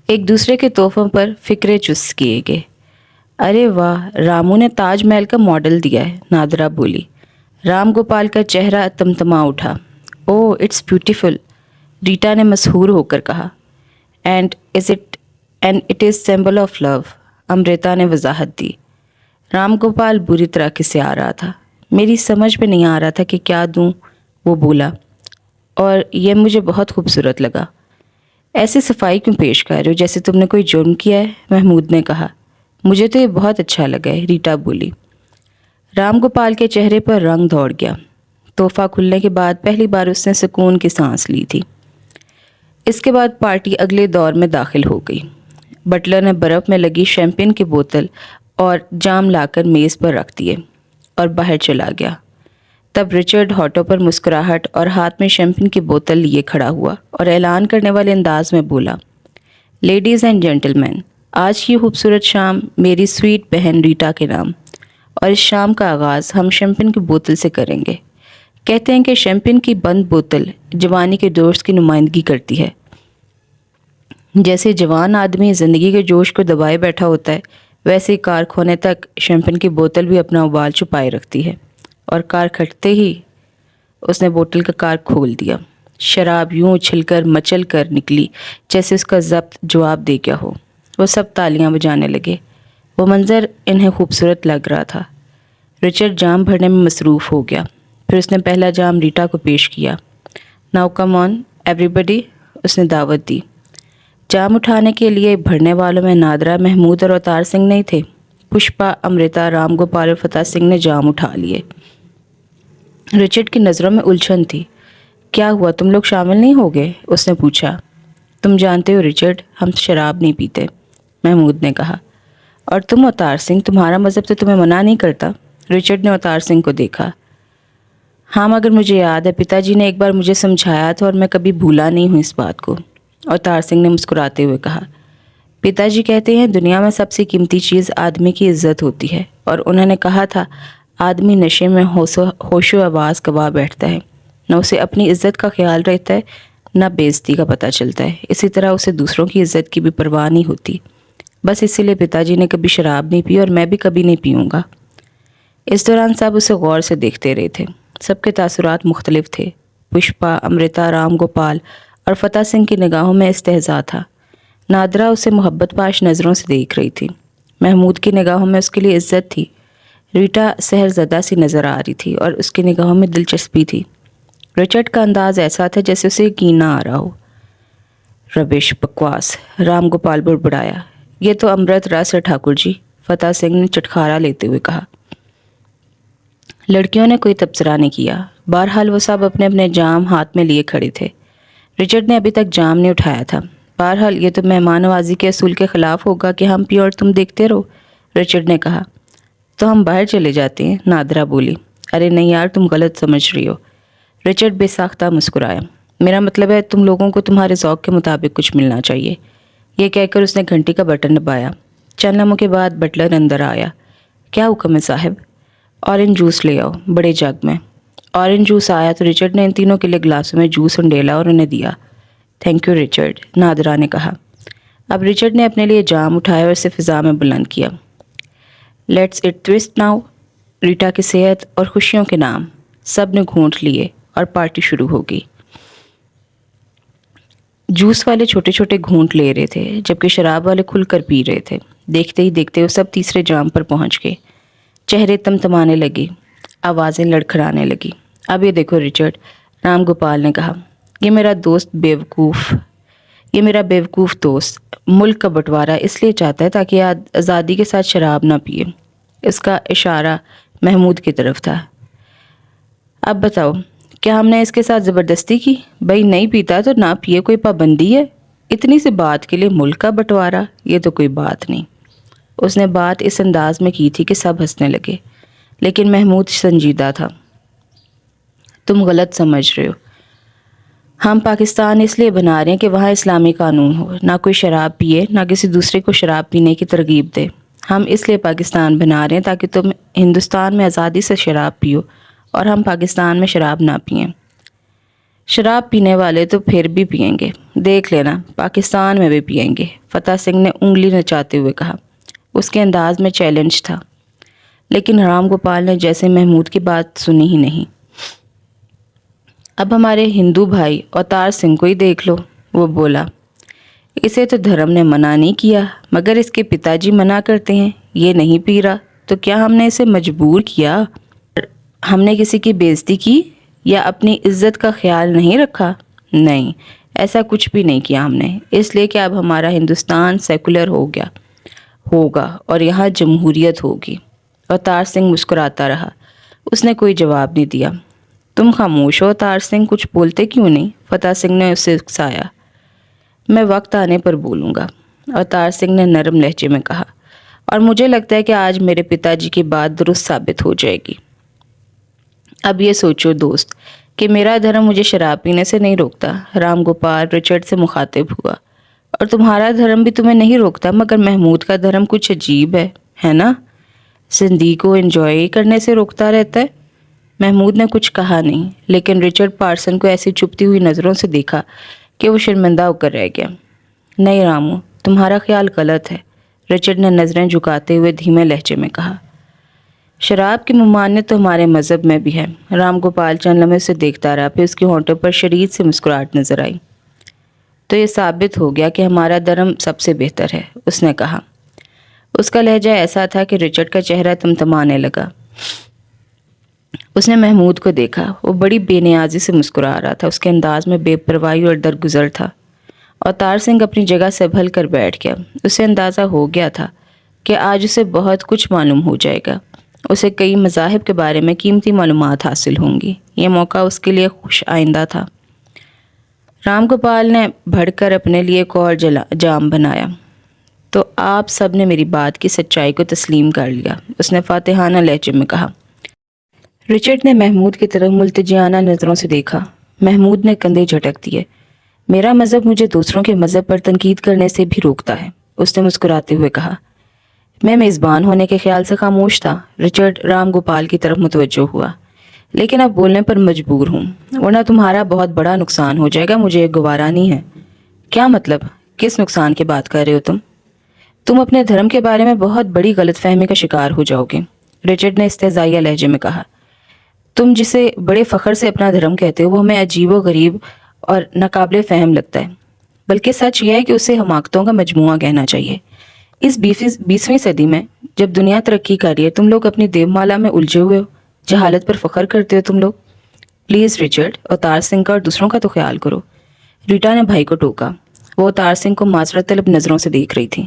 ایک دوسرے کے تحفوں پر فکرے چست کیے گئے۔ ارے واہ، رامو نے تاج محل کا ماڈل دیا ہے، نادرا بولی۔ رام گوپال کا چہرہ تمتما اٹھا۔ اوہ اٹس بیوٹیفل، ریٹا نے مسحور ہو کر کہا۔ And it is symbol of love, Amrita نے وضاحت دی۔ رام گوپال بری طرح کسیا رہا تھا۔ میری سمجھ میں نہیں آ رہا تھا کہ کیا دوں، وہ بولا، اور یہ مجھے بہت خوبصورت لگا۔ ایسے صفائی کیوں پیش کر رہے ہو جیسے تم نے کوئی جرم کیا ہے، محمود نے کہا۔ مجھے تو یہ بہت اچھا لگا ہے، ریٹا بولی۔ رام گوپال کے چہرے پر رنگ دوڑ گیا۔ تحفہ کھلنے کے بعد پہلی بار اس نے سکون کی سانس لی تھی۔ اس کے بعد پارٹی اگلے دور میں داخل ہو گئی۔ بٹلر نے برف میں لگی شیمپین کی بوتل اور جام لا کر میز پر رکھ دیے اور باہر چلا گیا۔ تب رچرڈ ہونٹوں پر مسکراہٹ اور ہاتھ میں شیمپین کی بوتل لیے کھڑا ہوا اور اعلان کرنے والے انداز میں بولا، لیڈیز اینڈ جینٹل مین، آج کی خوبصورت شام میری سویٹ بہن ریٹا کے نام، اور اس شام کا آغاز ہم شیمپین کی بوتل سے کریں گے۔ کہتے ہیں کہ شیمپین کی بند بوتل جوانی کے جوش کی نمائندگی کرتی ہے۔ جیسے جوان آدمی زندگی کے جوش کو دبائے بیٹھا ہوتا ہے، ویسے ہی کار کھونے تک شیمپین کی بوتل بھی اپنا ابال چھپائے رکھتی ہے، اور کار کھٹتے ہی اس نے بوتل کا کار کھول دیا۔ شراب یوں اچھل کر مچل کر نکلی جیسے اس کا ضبط جواب دے گیا ہو۔ وہ سب تالیاں بجانے لگے۔ وہ منظر انہیں خوبصورت لگ رہا تھا۔ رچرڈ جام بھرنے میں مصروف ہو گیا۔ پھر اس نے پہلا جام ریٹا کو پیش کیا۔ ناؤ کم آن ایوری بڈی، اس نے دعوت دی۔ جام اٹھانے کے لیے بھرنے والوں میں نادرا، محمود اور اوتار سنگھ نہیں تھے۔ پشپا، امرتا، رام گوپال اور فتح سنگھ نے جام اٹھا لیے۔ رچرڈ کی نظروں میں الجھن تھی۔ کیا ہوا، تم لوگ شامل نہیں ہو گئے؟ اس نے پوچھا۔ تم جانتے ہو رچرڈ، ہم شراب نہیں پیتے، محمود نے کہا۔ اور تم اوتار سنگھ، تمہارا مذہب تو تمہیں منع نہیں کرتا؟ رچرڈ نے اوتار سنگھ کو دیکھا۔ ہاں، مگر مجھے یاد ہے پتا جی نے ایک بار مجھے سمجھایا تھا اور میں کبھی بھولا نہیں ہوں اس بات کو، اوتار سنگھ نے مسکراتے ہوئے کہا۔ پتا جی کہتے ہیں دنیا میں سب سے قیمتی چیز آدمی کی عزت ہوتی ہے، اور انہوں نے کہا تھا آدمی نشے میں ہوش و آواز گوا بیٹھتا ہے، نہ اسے اپنی عزت کا خیال رہتا ہے نہ بے عزتی کا پتہ چلتا ہے، اسی طرح اسے دوسروں کی عزت کی بھی پرواہ نہیں ہوتی۔ بس اسی لیے پتا جی نے کبھی شراب نہیں پی اور میں بھی کبھی نہیں پیوں گا۔ اس دوران سب اسے غور سے دیکھتے رہے تھے۔ سب کے تاثرات مختلف تھے۔ پشپا، امرتا، رام گوپال اور فتح سنگھ کی نگاہوں میں استہزاء تھا۔ نادرا اسے محبت پاش نظروں سے دیکھ رہی تھی۔ محمود کی نگاہوں میں اس کے لیے عزت تھی۔ ریٹا سحر زدہ سی نظر آ رہی تھی اور اس کی نگاہوں میں دلچسپی تھی۔ رچرڈ کا انداز ایسا تھا جیسے اسے یقین نہ آ رہا ہو۔ ربش، بکواس، رام گوپال بڑبڑایا۔ یہ تو امرت رس ہے ٹھاکر جی، فتح سنگھ نے چٹکارا لیتے ہوئے کہا۔ لڑکیوں نے کوئی تبصرہ نہیں کیا۔ بہرحال وہ سب اپنے اپنے جام ہاتھ میں لیے کھڑے تھے۔ رچرڈ نے ابھی تک جام نہیں اٹھایا تھا۔ بہرحال یہ تو مہمان نوازی کے اصول کے خلاف ہوگا کہ ہم پیو اور تم دیکھتے رہو، رچرڈ نے کہا۔ تو ہم باہر چلے جاتے ہیں، نادرا بولی۔ ارے نہیں یار، تم غلط سمجھ رہی ہو، رچرڈ بے ساختہ مسکرایا۔ میرا مطلب ہے تم لوگوں کو تمہارے ذوق کے مطابق کچھ ملنا چاہیے۔ یہ کہہ کر اس نے گھنٹی کا بٹن دبایا۔ چند لمحوں کے بعد بٹلر اندر آیا۔ کیا حکم ہے صاحب؟ اورنج جوس لے آؤ، بڑے جگ میں۔ اورنج جوس آیا تو رچرڈ نے ان تینوں کے لیے گلاسوں میں جوس انڈیلا اور انہیں دیا۔ تھینک یو رچرڈ، نادرا نے کہا۔ اب رچرڈ نے اپنے لیے جام اٹھایا اور اسے فضا میں بلند کیا۔ لیٹس اٹ ٹوسٹ ناؤ، ریٹا کی صحت اور خوشیوں کے نام۔ سب نے گھونٹ لیے اور پارٹی شروع ہو گئی۔ جوس والے چھوٹے چھوٹے گھونٹ لے رہے تھے جبکہ شراب والے کھل کر پی رہے تھے۔ دیکھتے ہی دیکھتے وہ سب تیسرے جام پر پہنچ گئے۔ چہرے تمتمانے لگے، آوازیں لڑکھڑانے لگی۔ اب یہ دیکھو رچرڈ، رام گوپال نے کہا، یہ میرا بیوقوف دوست ملک کا بٹوارا اس لیے چاہتا ہے تاکہ آزادی کے ساتھ شراب نہ پیے۔ اس کا اشارہ محمود کی طرف تھا۔ اب بتاؤ، کیا ہم نے اس کے ساتھ زبردستی کی؟ بھائی نہیں پیتا تو نہ پیے، کوئی پابندی ہے؟ اتنی سی بات کے لیے ملک کا بٹوارا، یہ تو کوئی بات نہیں۔ اس نے بات اس انداز میں کی تھی کہ سب ہنسنے لگے، لیکن محمود سنجیدہ تھا۔ تم غلط سمجھ رہے ہو۔ ہم پاکستان اس لیے بنا رہے ہیں کہ وہاں اسلامی قانون ہو، نہ کوئی شراب پیے نہ کسی دوسرے کو شراب پینے کی ترغیب دے۔ ہم اس لیے پاکستان بنا رہے ہیں تاکہ تم ہندوستان میں آزادی سے شراب پیو اور ہم پاکستان میں شراب نہ پئیں۔ شراب پینے والے تو پھر بھی پئیں گے، دیکھ لینا، پاکستان میں بھی پئیں گے، فتح سنگھ نے انگلی نچاتے ہوئے کہا۔ اس کے انداز میں چیلنج تھا، لیکن رام گوپال نے جیسے محمود کی بات سنی ہی نہیں۔ اب ہمارے ہندو بھائی اوتار سنگھ کو ہی دیکھ لو، وہ بولا۔ اسے تو دھرم نے منع نہیں کیا، مگر اس کے پتا جی منع کرتے ہیں، یہ نہیں پی رہا، تو کیا ہم نے اسے مجبور کیا؟ ہم نے کسی کی بے عزتی کی یا اپنی عزت کا خیال نہیں رکھا؟ نہیں، ایسا کچھ بھی نہیں کیا ہم نے، اس لیے کہ اب ہمارا ہندوستان سیکولر ہوگا اور یہاں جمہوریت ہوگی۔ اوتار سنگھ مسکراتا رہا، اس نے کوئی جواب نہیں دیا۔ تم خاموش ہو اوتار سنگھ، کچھ بولتے کیوں نہیں؟ فتح سنگھ نے اسے اکسایا۔ میں وقت آنے پر بولوں گا۔ اوتار سنگھ نے نرم لہجے میں کہا، اور مجھے لگتا ہے کہ آج میرے پتا جی کی بات درست ثابت ہو جائے گی۔ اب یہ سوچو دوست کہ میرا دھرم مجھے شراب پینے سے نہیں روکتا، رام گوپال رچرڈ سے مخاطب ہوا، اور تمہارا دھرم بھی تمہیں نہیں روکتا، مگر محمود کا دھرم کچھ عجیب ہے نا؟ زندگی کو انجوائے کرنے سے روکتا رہتا ہے۔ محمود نے کچھ کہا نہیں، لیکن رچرڈ پارسن کو ایسی چپتی ہوئی نظروں سے دیکھا کہ وہ شرمندہ ہو کر رہ گیا۔ نہیں رامو، تمہارا خیال غلط ہے، رچرڈ نے نظریں جھکاتے ہوئے دھیمے لہجے میں کہا۔ شراب کی ممانعت تو ہمارے مذہب میں بھی ہے۔ رام گوپال چند لمحے اسے دیکھتا رہا، پھر اس کی ہونٹوں پر شدید سے مسکراہٹ نظر آئی۔ تو یہ ثابت ہو گیا کہ ہمارا دھرم سب سے بہتر ہے، اس نے کہا۔ اس کا لہجہ ایسا تھا کہ رچرڈ کا چہرہ تمتمانے لگا۔ اس نے محمود کو دیکھا، وہ بڑی بے نیازی سے مسکرا رہا تھا، اس کے انداز میں بے پرواہی اور درگزر تھا۔ اوتار سنگھ اپنی جگہ سے ابھل کر بیٹھ گیا۔ اسے اندازہ ہو گیا تھا کہ آج اسے بہت کچھ معلوم ہو جائے گا، اسے کئی مذاہب کے بارے میں قیمتی معلومات حاصل ہوں گی۔ یہ موقع اس کے لیے خوش آئندہ تھا۔ رام گوپال نے بڑھ کر اپنے لیے ایک اور جام بنایا۔ تو آپ سب نے میری بات کی سچائی کو تسلیم کر لیا، اس نے فاتحانہ لہجے میں کہا۔ رچرڈ نے محمود کی طرف ملتجیانہ نظروں سے دیکھا۔ محمود نے کندھے جھٹک دیے۔ میرا مذہب مجھے دوسروں کے مذہب پر تنقید کرنے سے بھی روکتا ہے، اس نے مسکراتے ہوئے کہا۔ میں میزبان ہونے کے خیال سے خاموش تھا۔ رچرڈ رام گوپال کی طرف متوجہ ہوا۔ لیکن اب بولنے پر مجبور ہوں، ورنہ تمہارا بہت بڑا نقصان ہو جائے گا، مجھے یہ گوارا نہیں ہے۔ کیا مطلب؟ کس نقصان کی بات کر رہے ہو تم اپنے دھرم کے بارے میں بہت بڑی غلط فہمی کا شکار ہو جاؤ گے، رچرڈ نے استہزائیہ لہجے میں کہا۔ تم جسے بڑے فخر سے اپنا دھرم کہتے ہو وہ ہمیں عجیب و غریب اور ناقابل فہم لگتا ہے، بلکہ سچ یہ ہے کہ اسے حماقتوں کا مجموعہ کہنا چاہیے۔ اس 20ویں صدی میں جب دنیا ترقی کر رہی ہے، تم لوگ اپنی دیو مالا میں الجھے ہوئے ہو، جہالت پر فخر کرتے ہو تم لوگ۔ پلیز رچرڈ، اوتار سنگھ کا اور دوسروں کا تو خیال کرو، ریٹا نے بھائی کو ٹوکا۔ وہ اوتار سنگھ کو معذرت طلب نظروں سے دیکھ رہی تھی۔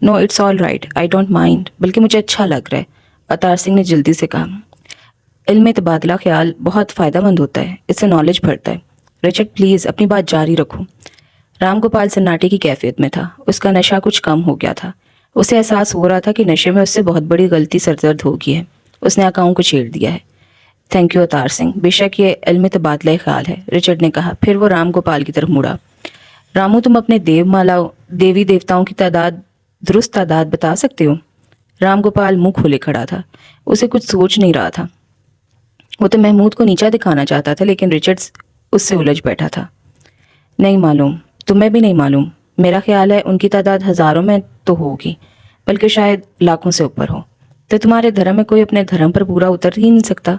No it's all right, I don't mind, بلکہ مجھے اچھا لگ رہا ہے، اوتار سنگھ نے جلدی سے کہا۔ علم تبادلہ خیال بہت فائدہ مند ہوتا ہے، اس سے نالج بڑھتا ہے۔ رچرڈ پلیز اپنی بات جاری رکھو۔ رام گوپال سناٹے کی کیفیت میں تھا، اس کا نشہ کچھ کم ہو گیا تھا۔ اسے احساس ہو رہا تھا کہ نشے میں اس سے بہت بڑی غلطی سرزد ہو گئی ہے۔ اس نے آقاؤں کو چھیڑ دیا ہے۔ تھینک یو اوتار سنگھ، بے شک یہ علم تبادلہ خیال ہے، رچرڈ نے کہا۔ پھر وہ رام گوپال کی طرف مڑا۔ رامو، تم اپنے دیوی دیوتاؤں کی درست تعداد بتا سکتے ہو؟ رام گوپال منہ کھولے کھڑا تھا، اسے کچھ سوچ نہیں رہا تھا۔ وہ تو محمود کو نیچا دکھانا چاہتا تھا، لیکن رچرڈ اس سے الجھ بیٹھا تھا۔ نہیں معلوم، تمہیں بھی نہیں معلوم۔ میرا خیال ہے ان کی تعداد ہزاروں میں تو ہوگی، بلکہ شاید لاکھوں سے اوپر ہو۔ تو تمہارے دھرم میں کوئی اپنے دھرم پر پورا اتر ہی نہیں سکتا۔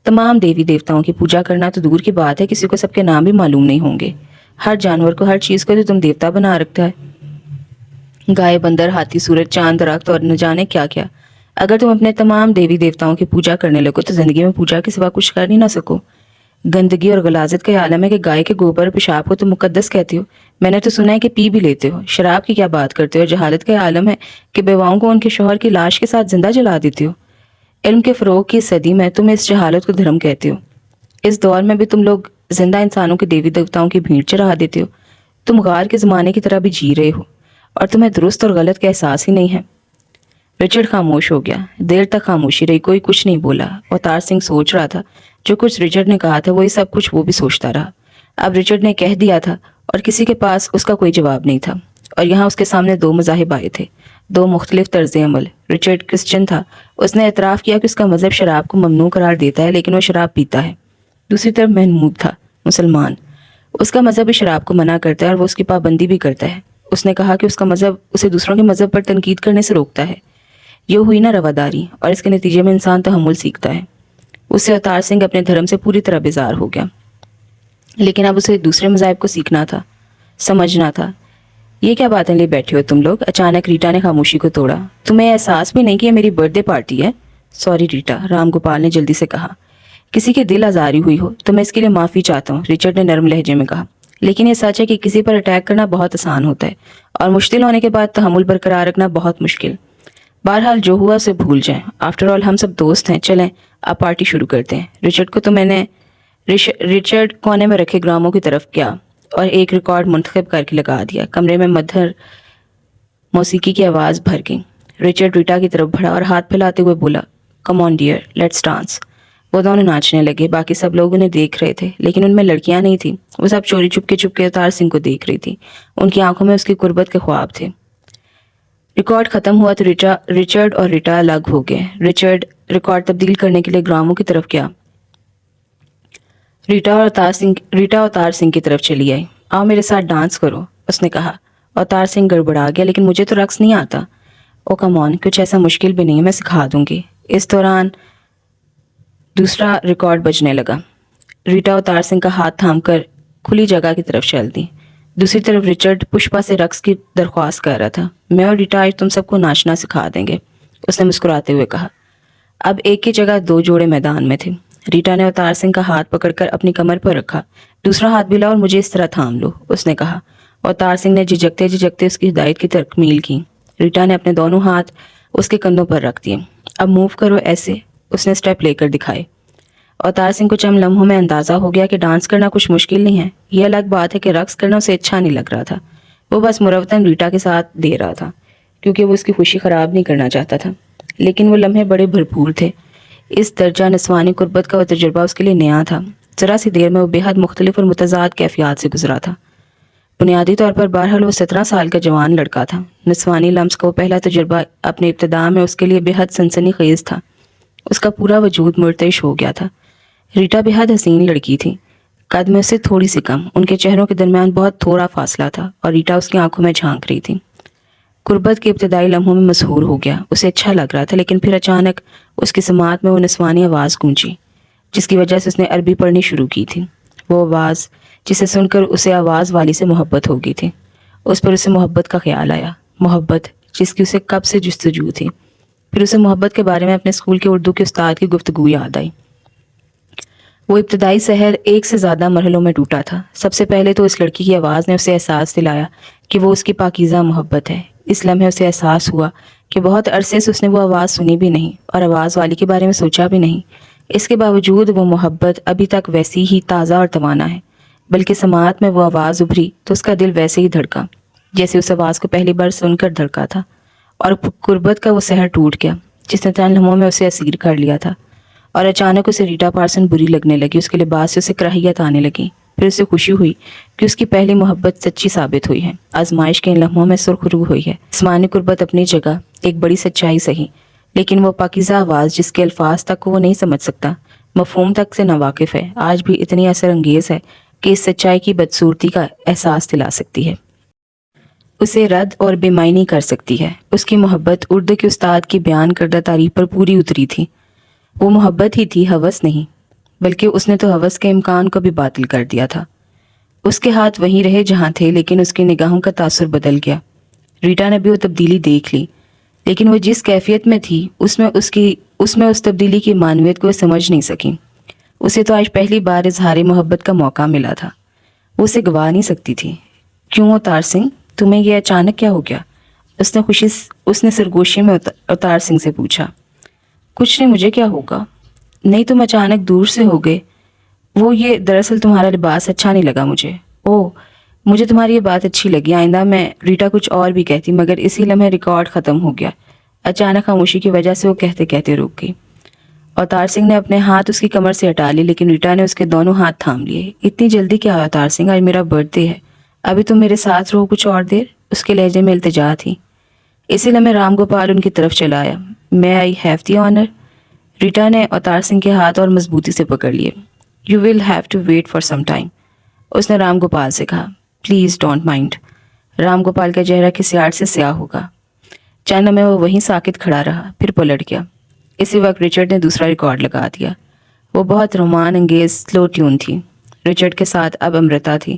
تمام دیوی دیوتاؤں کی پوجا کرنا تو دور کی بات ہے، کسی کو سب کے نام بھی معلوم نہیں ہوں گے۔ ہر جانور کو، ہر چیز کو تو تم دیوتا بنا رکھتا ہے، گائے، بندر، ہاتھی، سورج، چاند، درخت اور نہ جانے کیا کیا۔ اگر تم اپنے تمام دیوی دیوتاؤں کی پوجا کرنے لگو تو زندگی میں پوجا کے سوا کچھ کر ہی نہ سکو۔ گندگی اور غلاظت کا عالم ہے کہ گائے کے گوبر اور پیشاب کو تم مقدس کہتے ہو، میں نے تو سنا ہے کہ پی بھی لیتے ہو۔ شراب کی کیا بات کرتے ہو؟ جہالت کا عالم ہے کہ بیواؤں کو ان کے شوہر کی لاش کے ساتھ زندہ جلا دیتے ہو۔ علم کے فروغ کی صدی میں تم اس جہالت کو دھرم کہتے ہو۔ اس دور میں بھی تم لوگ زندہ انسانوں کے دیوی دیوتاؤں کی بھیڑ چڑھا دیتے ہو۔ تم غار کے زمانے کی طرح بھی جی رہے ہو، اور تمہیں درست اور غلط کا احساس ہی نہیں ہے۔ رچرڈ خاموش ہو گیا۔ دیر تک خاموشی رہی، کوئی کچھ نہیں بولا۔ اوتار سنگھ سوچ رہا تھا جو کچھ رچرڈ نے کہا تھا وہی سب کچھ وہ بھی سوچتا رہا۔ اب رچرڈ نے کہہ دیا تھا اور کسی کے پاس اس کا کوئی جواب نہیں تھا، اور یہاں اس کے سامنے دو مذاہب آئے تھے، دو مختلف طرز عمل۔ رچرڈ کرسچن تھا، اس نے اعتراف کیا کہ اس کا مذہب شراب کو ممنوع قرار دیتا ہے، لیکن وہ شراب پیتا ہے۔ دوسری طرف محمود تھا، مسلمان، اس کا مذہب شراب کو منع کرتا ہے اور وہ اس کی پابندی بھی کرتا ہے۔ اس نے کہا کہ اس کا مذہب اسے دوسروں کے مذہب پر تنقید کرنے سے روکتا ہے۔ یہ ہوئی نا رواداری، اور اس کے نتیجے میں انسان تحمل سیکھتا ہے۔ اس سے اوتار سنگھ اپنے دھرم سے پوری طرح بیزار ہو گیا، لیکن اب اسے دوسرے مذاہب کو سیکھنا تھا، سمجھنا تھا۔ یہ کیا باتیں لے بیٹھے ہو تم لوگ؟ اچانک ریٹا نے خاموشی کو توڑا۔ تمہیں احساس بھی نہیں کہ یہ میری برتھ ڈے پارٹی ہے؟ سوری ریٹا، رام گوپال نے جلدی سے کہا۔ کسی کے دل آزاری ہوئی ہو تو میں اس کے لیے معافی چاہتا ہوں، رچرڈ نے نرم لہجے میں کہا۔ لیکن یہ سچ ہے کہ کسی پر اٹیک کرنا بہت آسان ہوتا ہے، اور مشکل ہونے کے بعد تحمل برقرار رکھنا بہت مشکل۔ بہرحال جو ہوا اسے بھول جائیں، آفٹر آل ہم سب دوست ہیں۔ چلیں اب پارٹی شروع کرتے ہیں۔ رچرڈ کونے میں رکھے گراموں کی طرف گیا اور ایک ریکارڈ منتخب کر کے لگا دیا۔ کمرے میں موسیقی کی آواز بھر گئی۔ رچرڈ ریٹا کی طرف بڑھا اور ہاتھ پھیلاتے ہوئے بولا، کم آن ڈیئر، لیٹس ڈانس۔ وہ دونوں ناچنے لگے۔ باقی سب لوگ انہیں دیکھ رہے تھے، لیکن ان میں لڑکیاں نہیں تھیں۔ وہ سب چوری چپ کے اوتار سنگھ کو دیکھ رہی تھی۔ ان کی آنکھوں میں اس کی قربت کے خواب تھے۔ ریکارڈ ختم ہوا تو رچرڈ اور ریٹا الگ ہو گئے۔ رچرڈ ریکارڈ تبدیل کرنے کے لیے گراموں کی طرف گیا۔ ریٹا اوتار سنگھ کی طرف چلی آئی۔ آؤ میرے ساتھ ڈانس کرو، اس نے کہا۔ اوتار سنگھ گڑبڑا گیا، لیکن مجھے تو رقص نہیں آتا۔ او کم آن، کچھ ایسا مشکل بھی نہیں ہے، میں سکھا دوں گی۔ اس دوران دوسرا ریکارڈ بجنے لگا۔ ریٹا اوتار سنگھ کا ہاتھ تھام کر کھلی جگہ کی طرف چل دی۔ دوسری طرف رچرڈ پشپا سے رقص کی درخواست کر رہا تھا۔ میں اور ریٹا آج تم سب کو ناچنا سکھا دیں گے، اس نے مسکراتے ہوئے کہا۔ اب ایک کی جگہ دو جوڑے میدان میں تھے۔ ریٹا نے اوتار سنگھ کا ہاتھ پکڑ کر اپنی کمر پر رکھا۔ دوسرا ہاتھ بھی لاؤ اور مجھے اس طرح تھام لو، اس نے کہا۔ اوتار سنگھ نے جھجکتے اس کی ہدایت کی تکمیل کی۔ ریٹا نے اپنے دونوں ہاتھ اس کے کندھوں پر رکھ دیے۔ اب موو کرو ایسے، اس نے اسٹیپ لے کر دکھائے۔ اوتار سنگھ کو چند لمحوں میں اندازہ ہو گیا کہ ڈانس کرنا کچھ مشکل نہیں ہے۔ یہ الگ بات ہے کہ رقص کرنا اسے اچھا نہیں لگ رہا تھا۔ وہ بس مروتاً ریٹا کے ساتھ دے رہا تھا، کیونکہ وہ اس کی خوشی خراب نہیں کرنا چاہتا تھا۔ لیکن وہ لمحے بڑے بھرپور تھے۔ اس درجہ نسوانی قربت کا وہ تجربہ اس کے لیے نیا تھا۔ ذرا سی دیر میں وہ بے حد مختلف اور متضاد کیفیات سے گزرا تھا۔ بنیادی طور پر بہرحال وہ 17 سال کا جوان لڑکا تھا۔ نسوانی لمس کا وہ پہلا تجربہ اپنے ابتدا میں اس کے لیے بے حد سنسنی خیز تھا۔ اس کا پورا وجود مرتعش ہو گیا تھا۔ ریٹا بے حد حسین لڑکی تھی، قد میں اسے تھوڑی سی کم۔ ان کے چہروں کے درمیان بہت تھوڑا فاصلہ تھا اور ریٹا اس کی آنکھوں میں جھانک رہی تھی۔ قربت کے ابتدائی لمحوں میں مسحور ہو گیا۔ اسے اچھا لگ رہا تھا، لیکن پھر اچانک اس کی سماعت میں وہ نسوانی آواز گونجی، جس کی وجہ سے اس نے عربی پڑھنی شروع کی تھی۔ وہ آواز جسے سن کر اسے آواز والی سے محبت ہو گئی تھی۔ اس پر اسے محبت کا خیال آیا، محبت جس کی اسے کب سے جستجو تھی۔ پھر اسے محبت کے بارے میں اپنے اسکول کے اردو کے استاد کی گفتگو یاد آئی۔ وہ ابتدائی سحر ایک سے زیادہ مرحلوں میں ٹوٹا تھا۔ سب سے پہلے تو اس لڑکی کی آواز نے اسے احساس دلایا کہ وہ اس کی پاکیزہ محبت ہے۔ اس لمحے اسے احساس ہوا کہ بہت عرصے سے اس نے وہ آواز سنی بھی نہیں اور آواز والی کے بارے میں سوچا بھی نہیں۔ اس کے باوجود وہ محبت ابھی تک ویسی ہی تازہ اور توانا ہے، بلکہ سماعت میں وہ آواز ابھری تو اس کا دل ویسے ہی دھڑکا جیسے اس آواز کو پہلی بار سن کر دھڑکا تھا، اور قربت کا وہ سحر ٹوٹ گیا جس نے چند لمحوں میں اسے اسیر کر لیا تھا۔ اور اچانک اسے ریٹا پارسن بری لگنے لگی۔ اس کے لباس سے اسے کراہیت آنے لگی۔ پھر اسے خوشی ہوئی کہ اس کی پہلی محبت سچی ثابت ہوئی ہے۔ آزمائش کے ان لمحوں میں سرخ رو ہوئی ہے۔ جسمانی قربت اپنی جگہ ایک بڑی سچائی سہی، لیکن وہ پاکیزہ آواز جس کے الفاظ تک وہ نہیں سمجھ سکتا، مفہوم تک سے ناواقف ہے، آج بھی اتنی اثر انگیز ہے کہ اس سچائی کی بدصورتی کا احساس دلا سکتی ہے، اسے رد اور بے معنی کر سکتی ہے۔ اس کی محبت اردو کے استاد کی بیان کردہ تعریف پر پوری اتری تھی۔ وہ محبت ہی تھی، ہوس نہیں، بلکہ اس نے تو ہوس کے امکان کو بھی باطل کر دیا تھا۔ اس کے ہاتھ وہیں رہے جہاں تھے، لیکن اس کی نگاہوں کا تاثر بدل گیا۔ ریٹا نے بھی وہ تبدیلی دیکھ لی، لیکن وہ جس کیفیت میں تھی اس میں اس تبدیلی کی معنویت کو سمجھ نہیں سکی۔ اسے تو آج پہلی بار اظہار محبت کا موقع ملا تھا، وہ اسے گوا نہیں سکتی تھی۔ کیوں اوتار سنگھ، تمہیں یہ اچانک کیا ہو گیا؟ اس نے سرگوشی میں اوتار سنگھ سے پوچھا۔ کچھ نہیں، مجھے کیا ہوگا؟ نہیں، تم اچانک دور سے ہو گئے۔ یہ دراصل تمہارا لباس اچھا نہیں لگا مجھے۔ مجھے تمہاری یہ بات اچھی لگی، آئندہ میں ریٹا کچھ اور بھی کہتی، مگر اسی لمحے ریکارڈ ختم ہو گیا۔ اچانک خاموشی کی وجہ سے وہ کہتے کہتے رک گئی۔ اوتار سنگھ نے اپنے ہاتھ اس کی کمر سے ہٹا لی، لیکن ریٹا نے اس کے دونوں ہاتھ تھام لیے۔ اتنی جلدی کیا اوتار سنگھ؟ آج میرا برتھ ڈے ہے، ابھی تم میرے ساتھ رہو کچھ اور دیر، اس کے لہجے میں التجا تھی۔ اسی لمحے رام گوپال ان کی طرف چلا آیا۔ میں آئی ہیو دی آنر۔ ریٹا نے اوتار سنگھ کے ہاتھ اور مضبوطی سے پکڑ لیے۔ You will have to wait for some time, اس نے رام گوپال سے کہا۔ Please don't mind. Ram Gopal کا چہرہ کسی آرٹ سے سیاہ ہوگا۔ چند میں وہ وہیں ساکت کھڑا رہا، پھر پلٹ گیا۔ اسی وقت رچرڈ نے دوسرا ریکارڈ لگا دیا۔ وہ بہت رومان انگیز سلو ٹیون تھی۔ رچرڈ کے ساتھ اب امرتا تھی،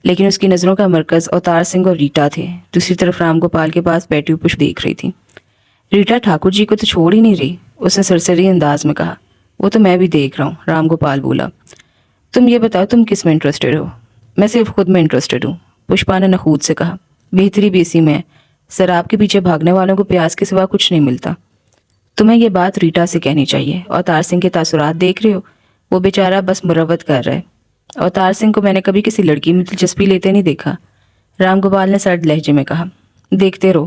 لیکن اس کی نظروں کا مرکز اوتار سنگھ اور ریٹا تھے۔ دوسری طرف رام گوپال کے پاس بیٹھی ہوئی پش دیکھ رہی تھی۔ ریٹا ٹھاکر جی کو تو چھوڑ ہی نہیں رہی، اس نے سرسری انداز میں کہا۔ وہ تو میں بھی دیکھ رہا ہوں، رام گوپال بولا۔ تم یہ بتاؤ تم کس میں انٹرسٹڈ ہو؟ میں صرف خود میں انٹرسٹڈ ہوں، پشپا نے نخوت سے کہا۔ بہتری بھی اسی میں ہے، شراب کے پیچھے بھاگنے والوں کو پیاس کے سوا کچھ نہیں ملتا۔ تمہیں یہ بات ریٹا سے کہنی چاہیے۔ اوتار سنگھ کے تاثرات دیکھ رہے ہو، وہ بیچارہ بس مروت کر رہا ہے۔ اوتار سنگھ کو میں نے کبھی کسی لڑکی میں دلچسپی لیتے نہیں دیکھا، رام گوپال نے سرد لہجے میں کہا۔ دیکھتے رہو،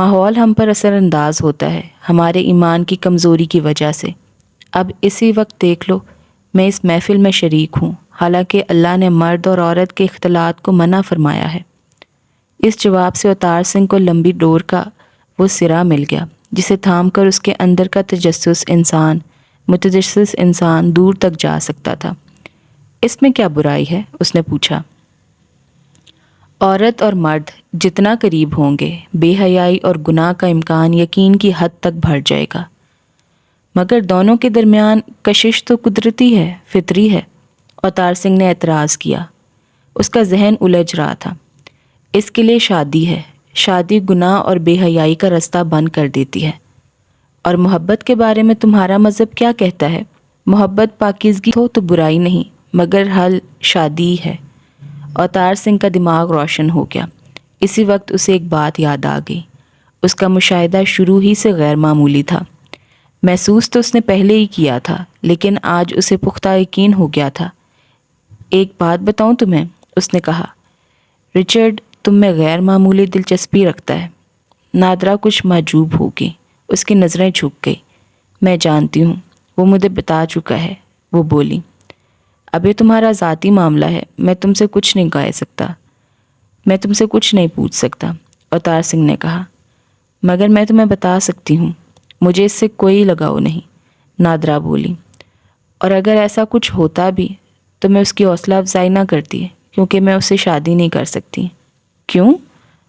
ماحول ہم پر اثر انداز ہوتا ہے ہمارے ایمان کی کمزوری کی وجہ سے۔ اب اسی وقت دیکھ لو، میں اس محفل میں شریک ہوں، حالانکہ اللہ نے مرد اور عورت کے اختلاط کو منع فرمایا ہے۔ اس جواب سے اوتار سنگھ کو لمبی ڈور کا وہ سرا مل گیا جسے تھام کر اس کے اندر کا متجسس انسان دور تک جا سکتا تھا۔ اس میں کیا برائی ہے؟ اس نے پوچھا۔ عورت اور مرد جتنا قریب ہوں گے، بے حیائی اور گناہ کا امکان یقین کی حد تک بڑھ جائے گا، مگر دونوں کے درمیان کشش تو قدرتی ہے، فطری ہے۔ اوتار سنگھ نے اعتراض کیا۔ اس کا ذہن الجھ رہا تھا۔ اس کے لیے شادی ہے، شادی گناہ اور بے حیائی کا رستہ بند کر دیتی ہے۔ اور محبت کے بارے میں تمہارا مذہب کیا کہتا ہے؟ محبت پاکیزگی ہو تو برائی نہیں، مگر حل شادی ہے۔ اوتار سنگھ کا دماغ روشن ہو گیا۔ اسی وقت اسے ایک بات یاد آ گئی۔ اس کا مشاہدہ شروع ہی سے غیر معمولی تھا۔ محسوس تو اس نے پہلے ہی کیا تھا، لیکن آج اسے پختہ یقین ہو گیا تھا۔ ایک بات بتاؤں تمہیں، اس نے کہا، رچرڈ تم میں غیر معمولی دلچسپی رکھتا ہے۔ نادرا کچھ معجوب ہو گئی، اس کی نظریں جھک گئی۔ میں جانتی ہوں، وہ مجھے بتا چکا ہے، وہ بولی۔ اب یہ تمہارا ذاتی معاملہ ہے، میں تم سے کچھ نہیں کہہ سکتا، میں تم سے کچھ نہیں پوچھ سکتا، اوتار سنگھ نے کہا۔ مگر میں تمہیں بتا سکتی ہوں، مجھے اس سے کوئی لگاؤ نہیں، نادرا بولی۔ اور اگر ایسا کچھ ہوتا بھی تو میں اس کی حوصلہ افزائی نہ کرتی، کیونکہ میں اس سے شادی نہیں کر سکتی۔ کیوں؟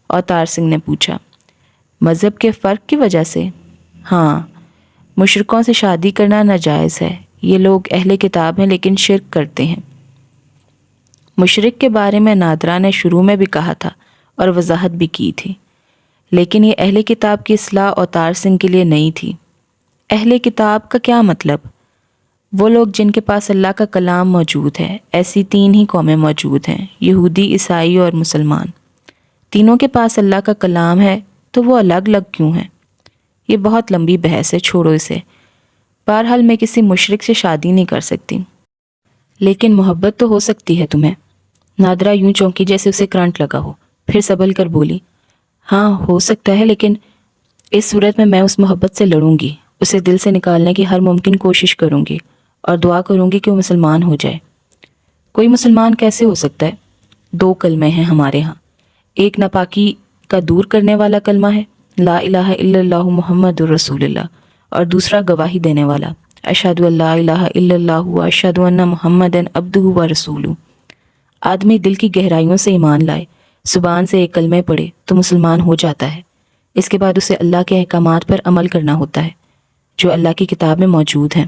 اوتار سنگھ نے پوچھا۔ مذہب کے فرق کی وجہ سے؟ ہاں، مشرکوں سے شادی کرنا ناجائز ہے۔ یہ لوگ اہل کتاب ہیں لیکن شرک کرتے ہیں۔ مشرک کے بارے میں نادرا نے شروع میں بھی کہا تھا اور وضاحت بھی کی تھی، لیکن یہ اہل کتاب کی اصطلاح اوتار سنگھ کے لیے نہیں تھی۔ اہل کتاب کا کیا مطلب؟ وہ لوگ جن کے پاس اللہ کا کلام موجود ہے۔ ایسی تین ہی قومیں موجود ہیں، یہودی، عیسائی اور مسلمان۔ تینوں کے پاس اللہ کا کلام ہے، تو وہ الگ الگ کیوں ہیں؟ یہ بہت لمبی بحث ہے، چھوڑو اسے۔ بہرحال میں کسی مشرک سے شادی نہیں کر سکتی، لیکن محبت تو ہو سکتی ہے تمہیں۔ نادرا یوں چونکی جیسے اسے کرنٹ لگا ہو، پھر سنبھل کر بولی، ہاں ہو سکتا ہے، لیکن اس صورت میں اس محبت سے لڑوں گی، اسے دل سے نکالنے کی ہر ممکن کوشش کروں گی اور دعا کروں گی کہ وہ مسلمان ہو جائے۔ کوئی مسلمان کیسے ہو سکتا ہے؟ 2 کلمے ہیں ہمارے ہاں۔ ایک ناپاکی کا دور کرنے والا کلمہ ہے، لا الہ الا اللہ محمد الرسول اللہ، اور دوسرا گواہی دینے والا، اشہد ان لا الہ الا اللہ و اشہد ان محمد عبدہ و رسولہ۔ آدمی دل کی گہرائیوں سے ایمان لائے، زبان سے ایک کلمے پڑھے تو مسلمان ہو جاتا ہے۔ اس کے بعد اسے اللہ کے احکامات پر عمل کرنا ہوتا ہے جو اللہ کی کتاب میں موجود ہیں۔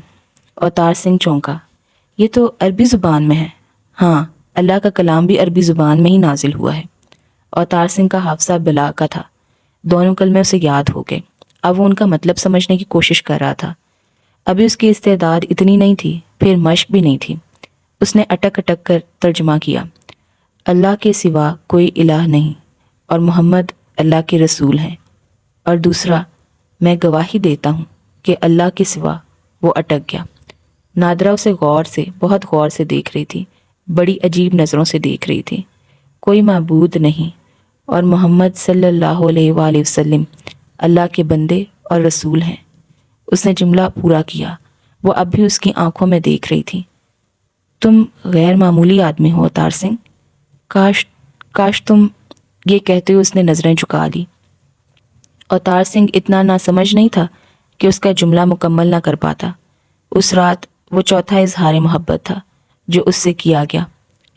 اوتار سنگھ چونکا۔ یہ تو عربی زبان میں ہے۔ ہاں، اللہ کا کلام بھی عربی زبان میں ہی نازل ہوا ہے۔ اوتار سنگھ کا حافظہ بلا کا تھا، دونوں کلمے اسے یاد ہو گئے۔ اب وہ ان کا مطلب سمجھنے کی کوشش کر رہا تھا۔ ابھی اس کی استعداد اتنی نہیں تھی، پھر مشق بھی نہیں تھی۔ اس نے اٹک اٹک کر ترجمہ کیا، اللہ کے سوا کوئی الہ نہیں اور محمد اللہ کے رسول ہیں، اور دوسرا، میں گواہی دیتا ہوں کہ اللہ کے سوا۔ وہ اٹک گیا۔ نادرا اسے بہت غور سے دیکھ رہی تھی، بڑی عجیب نظروں سے دیکھ رہی تھی۔ کوئی معبود نہیں اور محمد صلی اللہ علیہ وآلہ وسلم اللہ کے بندے اور رسول ہیں۔ اس نے جملہ پورا کیا۔ وہ اب بھی اس کی آنکھوں میں دیکھ رہی تھی۔ تم غیر معمولی آدمی ہو اوتار سنگھ، کاش تم، یہ کہتے ہوئے اس نے نظریں جھکا لی۔ اوتار سنگھ اتنا ناسمجھ نہیں تھا کہ اس کا جملہ مکمل نہ کر پاتا۔ اس رات وہ چوتھا اظہار محبت تھا جو اس سے کیا گیا،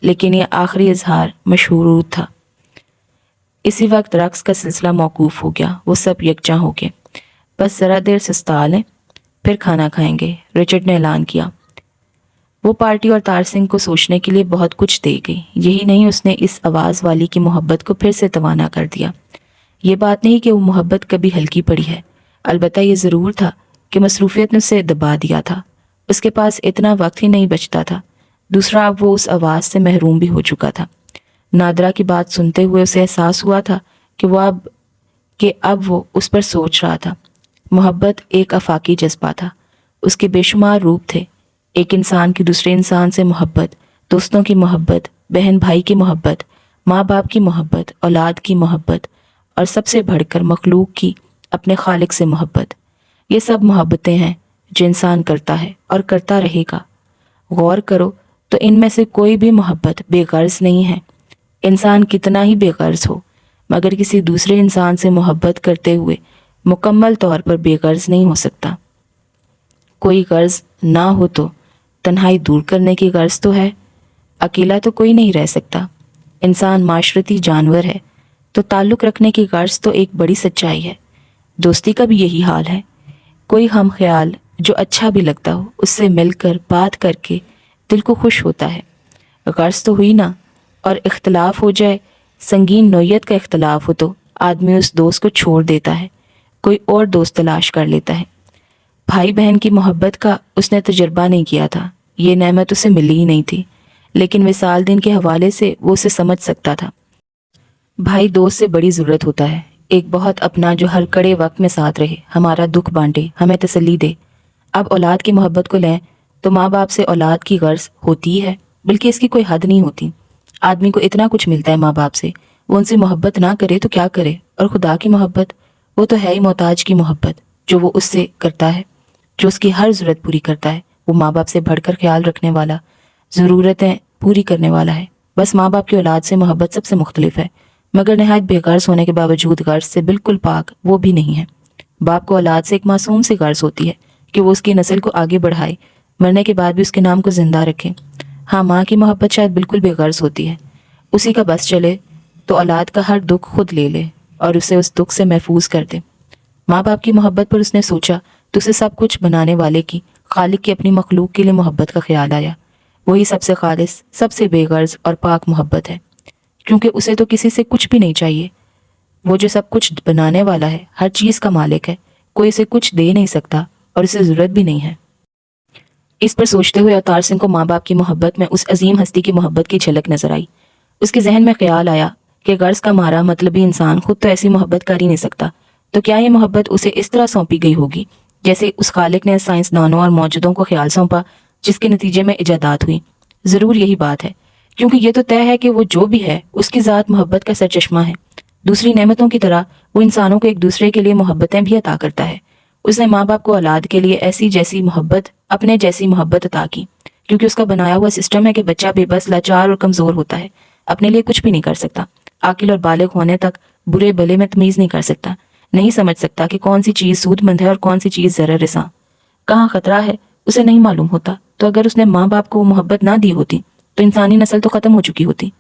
لیکن یہ آخری اظہار مشہور تھا۔ اسی وقت رقص کا سلسلہ موقوف ہو گیا۔ وہ سب یکجاں ہو گئے۔ بس ذرا دیر سستا لیں، پھر کھانا کھائیں گے، رچرڈ نے اعلان کیا۔ وہ پارٹی اور تار سنگھ کو سوچنے کے لیے بہت کچھ دے گئی۔ یہی نہیں، اس نے اس آواز والی کی محبت کو پھر سے توانا کر دیا۔ یہ بات نہیں کہ وہ محبت کبھی ہلکی پڑی ہے، البتہ یہ ضرور تھا کہ مصروفیت نے اسے دبا دیا تھا۔ اس کے پاس اتنا وقت ہی نہیں بچتا تھا۔ دوسرا، اب وہ اس آواز سے محروم بھی ہو چکا تھا۔ نادرا کی بات سنتے ہوئے اسے احساس ہوا تھا کہ اب وہ اس پر سوچ رہا تھا۔ محبت ایک آفاقی جذبہ تھا، اس کے بے شمار روپ تھے۔ ایک انسان کی دوسرے انسان سے محبت، دوستوں کی محبت، بہن بھائی کی محبت، ماں باپ کی محبت، اولاد کی محبت، اور سب سے بڑھ کر مخلوق کی اپنے خالق سے محبت، یہ سب محبتیں ہیں جو انسان کرتا ہے اور کرتا رہے گا۔ غور کرو تو ان میں سے کوئی بھی محبت بے غرض نہیں ہے۔ انسان کتنا ہی بے غرض ہو مگر کسی دوسرے انسان سے محبت کرتے ہوئے مکمل طور پر بے غرض نہیں ہو سکتا۔ کوئی غرض نہ ہو تو تنہائی دور کرنے کی غرض تو ہے، اکیلا تو کوئی نہیں رہ سکتا۔ انسان معاشرتی جانور ہے تو تعلق رکھنے کی غرض تو ایک بڑی سچائی ہے۔ دوستی کا بھی یہی حال ہے۔ کوئی ہم خیال جو اچھا بھی لگتا ہو اس سے مل کر بات کر کے دل کو خوش ہوتا ہے، غرض تو ہوئی نا۔ اور اختلاف ہو جائے، سنگین نوعیت کا اختلاف ہو تو آدمی اس دوست کو چھوڑ دیتا ہے، کوئی اور دوست تلاش کر لیتا ہے۔ بھائی بہن کی محبت کا اس نے تجربہ نہیں کیا تھا، یہ نعمت اسے ملی ہی نہیں تھی، لیکن وصال دن کے حوالے سے وہ اسے سمجھ سکتا تھا۔ بھائی دوست سے بڑی ضرورت ہوتا ہے، ایک بہت اپنا جو ہر کڑے وقت میں ساتھ رہے، ہمارا دکھ بانٹے، ہمیں تسلی دے۔ اب اولاد کی محبت کو لیں تو ماں باپ سے اولاد کی غرض ہوتی ہے، بلکہ اس کی کوئی حد نہیں ہوتی۔ آدمی کو اتنا کچھ ملتا ہے ماں باپ سے، وہ ان سے محبت نہ کرے تو کیا کرے؟ اور خدا کی محبت، وہ تو ہے ہی محتاج کی محبت، جو وہ اس سے کرتا ہے، جو اس کی ہر ضرورت پوری کرتا ہے۔ وہ ماں باپ سے بڑھ کر خیال رکھنے والا، ضرورتیں پوری کرنے والا ہے۔ بس ماں باپ کی اولاد سے محبت سب سے مختلف ہے، مگر نہایت بے غرض ہونے کے باوجود غرض سے بالکل پاک وہ بھی نہیں ہے۔ باپ کو اولاد سے ایک معصوم سی غرض ہوتی ہے کہ وہ اس کی نسل کو آگے بڑھائے، مرنے کے بعد بھی اس کے نام کو زندہ رکھے۔ ہاں، ماں کی محبت شاید بالکل بے غرض ہوتی ہے، اسی کا بس چلے تو اولاد کا ہر دکھ خود لے لے اور اسے اس دکھ سے محفوظ کر دے۔ ماں باپ کی محبت پر اس نے سوچا تو اسے سب کچھ بنانے والے کی، خالق کی اپنی مخلوق کے لیے محبت کا خیال آیا۔ وہی سب سے خالص، سب سے بے غرض اور پاک محبت ہے، کیونکہ اسے تو کسی سے کچھ بھی نہیں چاہیے۔ وہ جو سب کچھ بنانے والا ہے، ہر چیز کا مالک ہے، کوئی اسے کچھ دے نہیں سکتا اور اسے ضرورت بھی نہیں ہے۔ اس پر سوچتے ہوئے اوتار سنگھ کو ماں باپ کی محبت میں اس عظیم ہستی کی محبت کی جھلک نظر آئی۔ اس کے ذہن میں خیال آیا کہ غرض کا مارا مطلبی انسان خود تو ایسی محبت کر ہی نہیں سکتا، تو کیا یہ محبت اسے اس طرح سونپی گئی ہوگی جیسے اس خالق نے سائنسدانوں اور موجودوں کو خیال سونپا جس کے نتیجے میں ایجادات ہوئی؟ ضرور یہی بات ہے، کیونکہ یہ تو طے ہے کہ وہ جو بھی ہے اس کی ذات محبت کا سرچشمہ ہے۔ دوسری نعمتوں کی طرح وہ انسانوں کو ایک دوسرے کے لیے محبتیں بھی عطا کرتا ہے۔ اس نے ماں باپ کو اولاد کے لیے ایسی جیسی محبت، اپنے جیسی محبت عطا کی، کیونکہ اس کا بنایا ہوا سسٹم ہے کہ بچہ بے بس، لاچار اور کمزور ہوتا ہے، اپنے لیے کچھ بھی نہیں کر سکتا، عاقل اور بالغ ہونے تک برے بھلے میں تمیز نہیں کر سکتا، نہیں سمجھ سکتا کہ کون سی چیز سود مند ہے اور کون سی چیز ضرر رساں، کہاں خطرہ ہے اسے نہیں معلوم ہوتا۔ تو اگر اس نے ماں باپ کو محبت نہ دی ہوتی تو انسانی نسل تو ختم ہو چکی ہوتی۔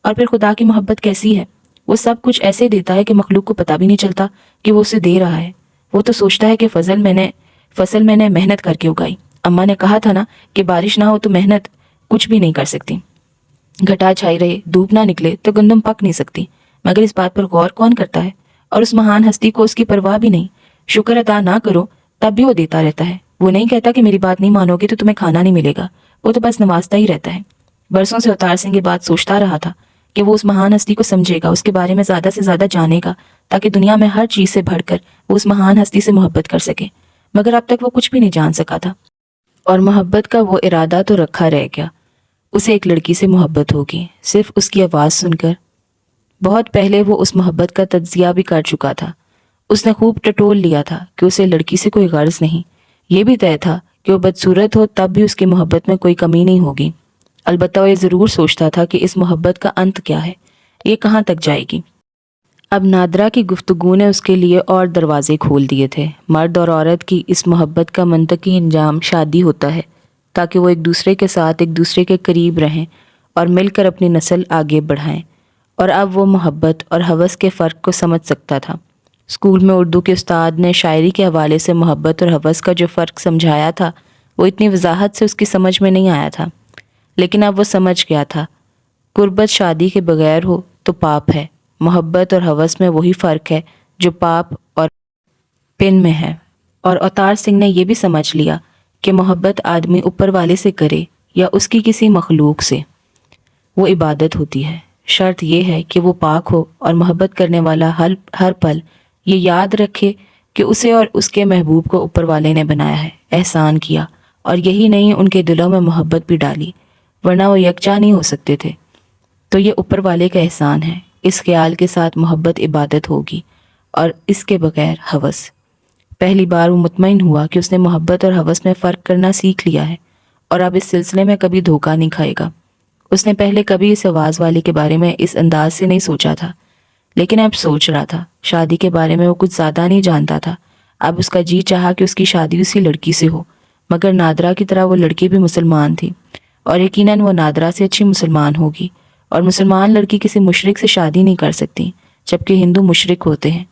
اور پھر خدا کی محبت کیسی ہے؟ وہ سب کچھ ایسے دیتا ہے کہ مخلوق کو پتہ بھی نہیں چلتا کہ وہ اسے دے رہا ہے۔ وہ تو سوچتا ہے کہ فصل میں نے محنت کر کے اگائی۔ اماں نے کہا تھا نا کہ بارش نہ ہو تو محنت کچھ بھی نہیں کر سکتی، گھٹا چھائی رہے، دھوپ نہ نکلے تو گندم پک نہیں سکتی، مگر اس بات پر غور کون کرتا ہے؟ اور اس مہان ہستی کو اس کی پرواہ بھی نہیں۔ شکر ادا نہ کرو تب بھی وہ دیتا رہتا ہے۔ وہ نہیں کہتا کہ میری بات نہیں مانو گے تو تمہیں کھانا نہیں ملے گا، وہ تو بس نوازتا ہی رہتا ہے۔ برسوں سے اوتار سنگھ یہ بات سوچتا رہا تھا کہ وہ اس مہان ہستی کو سمجھے گا، اس کے بارے میں زیادہ سے زیادہ جانے گا، تاکہ دنیا میں ہر چیز سے بڑھ کر وہ اس مہان ہستی سے محبت کر سکے، مگر اب تک وہ کچھ بھی نہیں جان سکا تھا۔ اور محبت کا وہ ارادہ تو رکھا رہ گیا۔ اسے ایک لڑکی سے محبت ہوگی، صرف اس کی آواز سن کر۔ بہت پہلے وہ اس محبت کا تجزیہ بھی کر چکا تھا۔ اس نے خوب ٹٹول لیا تھا کہ اسے لڑکی سے کوئی غرض نہیں۔ یہ بھی طے تھا کہ وہ بدصورت ہو تب بھی اس کی محبت میں کوئی کمی نہیں ہوگی۔ البتہ وہ یہ ضرور سوچتا تھا کہ اس محبت کا انت کیا ہے، یہ کہاں تک جائے گی۔ اب نادرہ کی گفتگو نے اس کے لیے اور دروازے کھول دیے تھے۔ مرد اور عورت کی اس محبت کا منطقی انجام شادی ہوتا ہے، تاکہ وہ ایک دوسرے کے ساتھ ایک دوسرے کے قریب رہیں اور مل کر اپنی نسل آگے بڑھائیں۔ اور اب وہ محبت اور ہوس کے فرق کو سمجھ سکتا تھا۔ اسکول میں اردو کے استاد نے شاعری کے حوالے سے محبت اور ہوس کا جو فرق سمجھایا تھا، وہ اتنی وضاحت سے اس کی سمجھ میں نہیں آیا تھا، لیکن اب وہ سمجھ گیا تھا۔ قربت شادی کے بغیر ہو تو پاپ ہے، محبت اور ہوس میں وہی فرق ہے جو پاپ اور پن میں ہے۔ اور اوتار سنگھ نے یہ بھی سمجھ لیا کہ محبت آدمی اوپر والے سے کرے یا اس کی کسی مخلوق سے، وہ عبادت ہوتی ہے۔ شرط یہ ہے کہ وہ پاک ہو اور محبت کرنے والا ہر پل یہ یاد رکھے کہ اسے اور اس کے محبوب کو اوپر والے نے بنایا ہے، احسان کیا، اور یہی نہیں ان کے دلوں میں محبت بھی ڈالی، ورنہ وہ یکجا نہیں ہو سکتے تھے۔ تو یہ اوپر والے کا احسان ہے اس خیال کے ساتھ محبت عبادت ہوگی اور اس کے بغیر ہوس۔ پہلی بار وہ مطمئن ہوا کہ اس نے محبت اور ہوس میں فرق کرنا سیکھ لیا ہے اور اب اس سلسلے میں کبھی دھوکہ نہیں کھائے گا۔ اس نے پہلے کبھی اس آواز والے کے بارے میں اس انداز سے نہیں سوچا تھا، لیکن اب سوچ رہا تھا۔ شادی کے بارے میں وہ کچھ زیادہ نہیں جانتا تھا۔ اب اس کا جی چاہا کہ اس کی شادی اسی لڑکی سے ہو، مگر نادرہ کی طرح وہ لڑکی بھی مسلمان تھی اور یقیناً وہ نادرہ سے اچھی مسلمان ہوگی، اور مسلمان لڑکی کسی مشرک سے شادی نہیں کر سکتی جبکہ ہندو مشرک ہوتے ہیں۔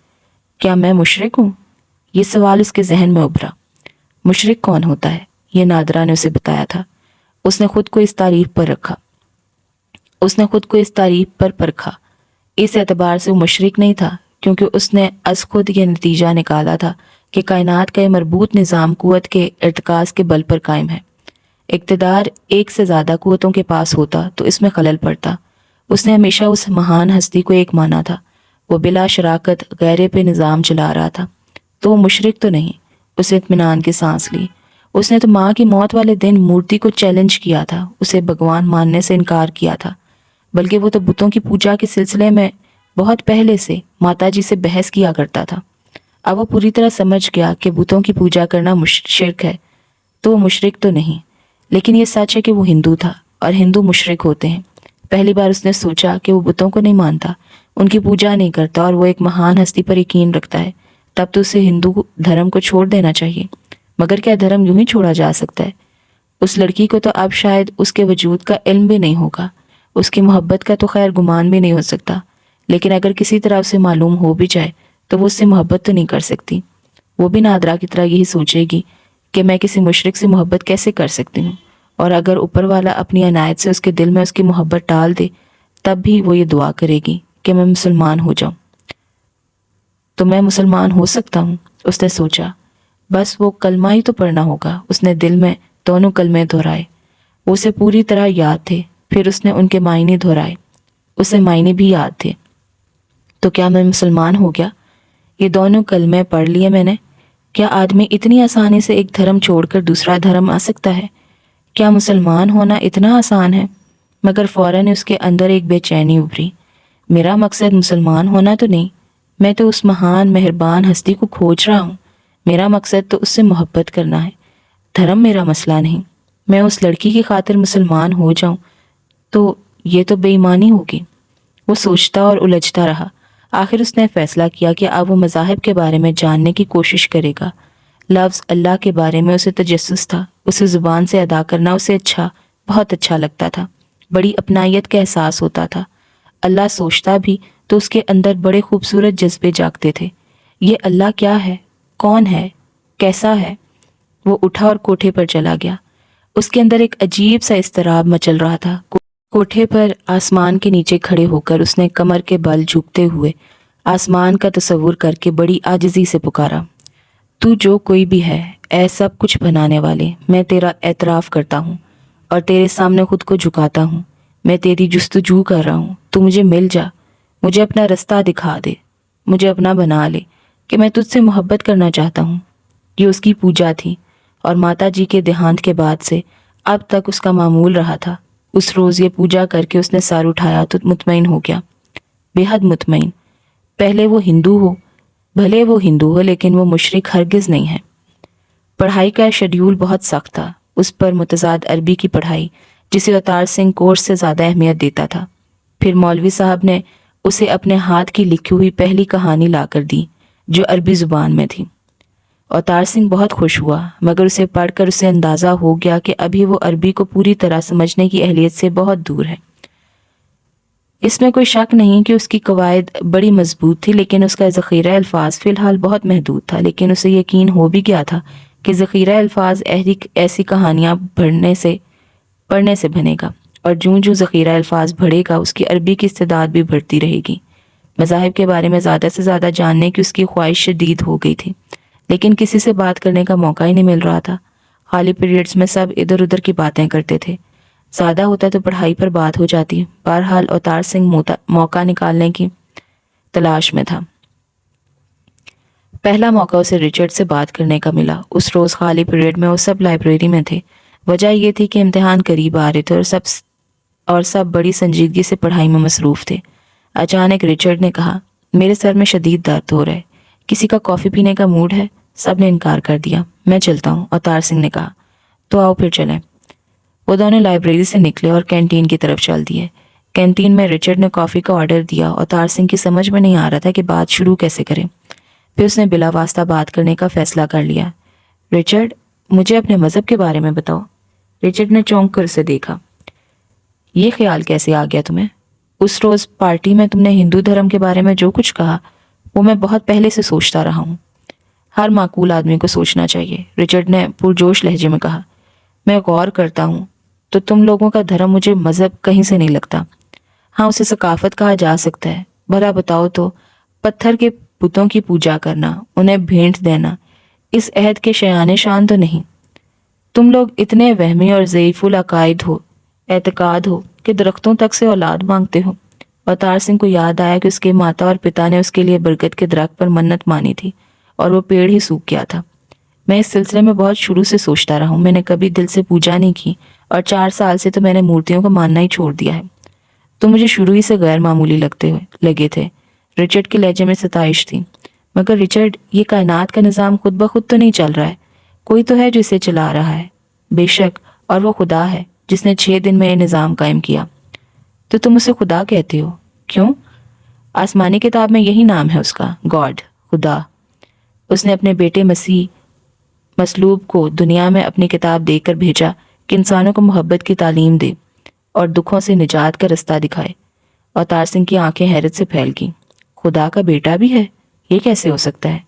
کیا میں مشرک ہوں؟ یہ سوال اس کے ذہن میں ابھرا۔ مشرک کون ہوتا ہے؟ یہ نادرہ نے اسے بتایا تھا۔ اس نے خود کو اس تعریف پر پرکھا۔ اس اعتبار سے وہ مشرک نہیں تھا کیونکہ اس نے از خود یہ نتیجہ نکالا تھا کہ کائنات کا یہ مربوط نظام قوت کے ارتکاز کے بل پر قائم ہے۔ اقتدار ایک سے زیادہ قوتوں کے پاس ہوتا تو اس میں خلل پڑتا۔ اس نے ہمیشہ اس مہان ہستی کو ایک مانا تھا۔ وہ بلا شراکت غیرے پہ نظام چلا رہا تھا، تو وہ مشرک تو نہیں۔ اسے اطمینان کی سانس لی۔ اس نے تو ماں کی موت والے دن مورتی کو چیلنج کیا تھا، اسے بھگوان ماننے سے انکار کیا تھا، بلکہ وہ تو بتوں کی پوجا کے سلسلے میں بہت پہلے سے ماتا جی سے بحث کیا کرتا تھا۔ اب وہ پوری طرح سمجھ گیا کہ بتوں کی پوجا کرنا شرک ہے، تو وہ مشرک تو نہیں، لیکن یہ سچ ہے کہ وہ ہندو تھا اور ہندو مشرک ہوتے ہیں۔ پہلی بار اس نے سوچا کہ وہ بتوں کو نہیں مانتا، ان کی پوجا نہیں کرتا اور وہ ایک مہان ہستی پر یقین رکھتا ہے، تب تو اسے ہندو دھرم کو چھوڑ دینا چاہیے۔ مگر کیا دھرم یوں ہی چھوڑا جا سکتا ہے؟ اس لڑکی کو تو اب شاید اس کے وجود کا علم بھی نہیں ہوگا، اس کی محبت کا تو خیر گمان بھی نہیں ہو سکتا، لیکن اگر کسی طرح اسے معلوم ہو بھی جائے تو وہ اس سے محبت تو نہیں کر سکتی۔ وہ بھی نادرہ کی طرح یہی سوچے گی کہ میں کسی مشرک سے محبت کیسے کر سکتی ہوں، اور اگر اوپر والا اپنی عنایت سے اس کے دل میں اس کی محبت ڈال دے تب بھی وہ یہ دعا کرے گی کہ میں مسلمان ہو جاؤں۔ تو میں مسلمان ہو سکتا ہوں، اس نے سوچا۔ بس وہ کلمہ ہی تو پڑھنا ہوگا۔ اس نے دل میں دونوں کلمے دہرائے، وہ اسے پوری طرح یاد تھے۔ پھر اس نے ان کے معنی دہرائے، اسے معنی بھی یاد تھے۔ تو کیا میں مسلمان ہو گیا؟ یہ دونوں کلمے پڑھ لیے میں نے۔ کیا آدمی اتنی آسانی سے ایک دھرم چھوڑ کر دوسرا دھرم آ سکتا ہے؟ کیا مسلمان ہونا اتنا آسان ہے؟ مگر فوراً اس کے اندر ایک بے چینی ابھری۔ میرا مقصد مسلمان ہونا تو نہیں، میں تو اس مہان مہربان ہستی کو کھوج رہا ہوں۔ میرا مقصد تو اس سے محبت کرنا ہے، دھرم میرا مسئلہ نہیں۔ میں اس لڑکی کی خاطر مسلمان ہو جاؤں تو یہ تو بے ایمانی ہوگی۔ وہ سوچتا اور الجھتا رہا۔ آخر اس نے فیصلہ کیا کہ اب وہ مذاہب کے بارے میں جاننے کی کوشش کرے گا۔ لفظ اللہ کے بارے میں اسے تجسس تھا، اسے زبان سے ادا کرنا اسے بہت اچھا لگتا تھا، بڑی اپنائیت کا احساس ہوتا تھا۔ اللہ سوچتا بھی تو اس کے اندر بڑے خوبصورت جذبے جاگتے تھے۔ یہ اللہ کیا ہے؟ کون ہے؟ کیسا ہے؟ وہ اٹھا اور کوٹھے پر چلا گیا۔ اس کے اندر ایک عجیب سا اضطراب مچل رہا تھا۔ کوٹھے پر آسمان کے نیچے کھڑے ہو کر اس نے کمر کے بل جھکتے ہوئے آسمان کا تصور کر کے بڑی عاجزی سے پکارا، تو جو کوئی بھی ہے، اے سب کچھ بنانے والے، میں تیرا اعتراف کرتا ہوں اور تیرے سامنے خود کو جھکاتا ہوں۔ میں تیری جستجو کر رہا ہوں، تو مجھے مل جا، مجھے اپنا رستہ دکھا دے، مجھے اپنا بنا لے کہ میں تجھ سے محبت کرنا چاہتا ہوں۔ یہ اس کی پوجا تھی اور ماتا جی کے دیہانت کے بعد سے اب تک اس کا معمول رہا تھا۔ اس روز یہ پوجا کر کے اس نے سر اٹھایا تو مطمئن ہو گیا، بے حد مطمئن۔ پہلے وہ ہندو ہو، بھلے وہ ہندو ہو، لیکن وہ مشرک ہرگز نہیں ہے۔ پڑھائی کا شیڈیول بہت سخت تھا، اس پر متضاد عربی کی پڑھائی جسے اوتار سنگھ کورس سے زیادہ اہمیت دیتا تھا۔ پھر مولوی صاحب نے اسے اپنے ہاتھ کی لکھی ہوئی پہلی کہانی لا کر دی جو عربی زبان میں تھی۔ اوتار سنگھ بہت خوش ہوا، مگر اسے پڑھ کر اسے اندازہ ہو گیا کہ ابھی وہ عربی کو پوری طرح سمجھنے کی اہلیت سے بہت دور ہے۔ اس میں کوئی شک نہیں کہ اس کی قواعد بڑی مضبوط تھی، لیکن اس کا ذخیرہ الفاظ فی الحال بہت محدود تھا۔ لیکن اسے یقین ہو بھی گیا تھا کہ ذخیرہ الفاظ ایسی کہانیاں پڑھنے سے بنے گا، اور جوں ذخیرہ الفاظ بڑھے گا اس کی عربی کی استعداد بھی بڑھتی رہے گی۔ مذاہب کے بارے میں زیادہ سے زیادہ جاننے کی اس کی خواہش شدید ہو گئی تھی، لیکن کسی سے بات کرنے کا موقع ہی نہیں مل رہا تھا۔ خالی پیریڈز میں سب ادھر ادھر کی باتیں کرتے تھے، زیادہ ہوتا تو پڑھائی پر بات ہو جاتی۔ بہرحال اوتار سنگھ موقع نکالنے کی تلاش میں تھا۔ پہلا موقع اسے رچرڈ سے بات کرنے کا ملا۔ اس روز خالی پیریڈ میں وہ سب لائبریری میں تھے۔ وجہ یہ تھی کہ امتحان قریب آ رہے تھے اور سب بڑی سنجیدگی سے پڑھائی میں مصروف تھے۔ اچانک رچرڈ نے کہا، میرے سر میں شدید درد ہو رہا ہے، کسی کا کافی پینے کا موڈ ہے؟ سب نے انکار کر دیا۔ میں چلتا ہوں، اوتار سنگھ نے کہا۔ تو آؤ پھر چلیں۔ وہ دونوں لائبریری سے نکلے اور کینٹین کی طرف چل دیے۔ کینٹین میں رچرڈ نے کافی کا آرڈر دیا۔ اوتار سنگھ کی سمجھ میں نہیں آ رہا تھا کہ بات شروع کیسے کریں۔ پھر اس نے بلا واسطہ بات کرنے کا فیصلہ کر لیا۔ رچرڈ، مجھے اپنے مذہب کے بارے میں بتاؤ۔ رچرڈ نے چونک کر اسے دیکھا۔ یہ خیال کیسے آ گیا تمہیں؟ اس روز پارٹی میں تم نے ہندو دھرم کے بارے میں جو کچھ کہا وہ میں بہت پہلے سے سوچتا رہا ہوں۔ ہر معقول آدمی کو سوچنا چاہیے، رچرڈ نے پرجوش لہجے میں کہا۔ میں غور کرتا ہوں تو تم لوگوں کا دھرم مجھے مذہب کہیں سے نہیں لگتا۔ ہاں، اسے ثقافت کہا جا سکتا ہے۔ بھلا بتاؤ تو، پتھر کے بتوں کی پوجا کرنا، انہیں بھینٹ دینا، اس عہد کے شایان شان تو نہیں؟ تم لوگ اتنے وہمی اور ضعیف العقائد ہو، اعتقاد ہو کہ درختوں تک سے اولاد مانگتے ہو۔ اوتار سنگھ کو یاد آیا کہ اس کے ماتا اور پتا نے اس کے لیے برگد کے درخت پر منت مانی تھی اور وہ پیڑ ہی سوکھ گیا تھا۔ میں اس سلسلے میں بہت شروع سے سوچتا رہا ہوں، میں نے کبھی دل سے پوجا نہیں کی اور 4 سال سے تو میں نے مورتیوں کو ماننا ہی چھوڑ دیا ہے۔ تو مجھے شروع ہی سے غیر معمولی لگے تھے۔ رچرڈ کے لہجے میں ستائش تھی۔ مگر رچرڈ، یہ کائنات کا نظام خود بخود تو نہیں چل رہا ہے، کوئی تو ہے جو اسے چلا رہا ہے۔ بے شک، اور وہ خدا ہے جس نے 6 دن میں یہ نظام قائم کیا۔ تو تم اسے خدا کہتے ہو، کیوں؟ آسمانی کتاب میں یہی نام ہے اس کا، گاڈ، خدا۔ اس نے اپنے بیٹے مسیح مصلوب کو دنیا میں اپنی کتاب دے کر بھیجا کہ انسانوں کو محبت کی تعلیم دے اور دکھوں سے نجات کا رستہ دکھائے۔ اوتار سنگھ کی آنکھیں حیرت سے پھیل گئیں۔ خدا کا بیٹا بھی ہے؟ یہ کیسے ہو سکتا ہے؟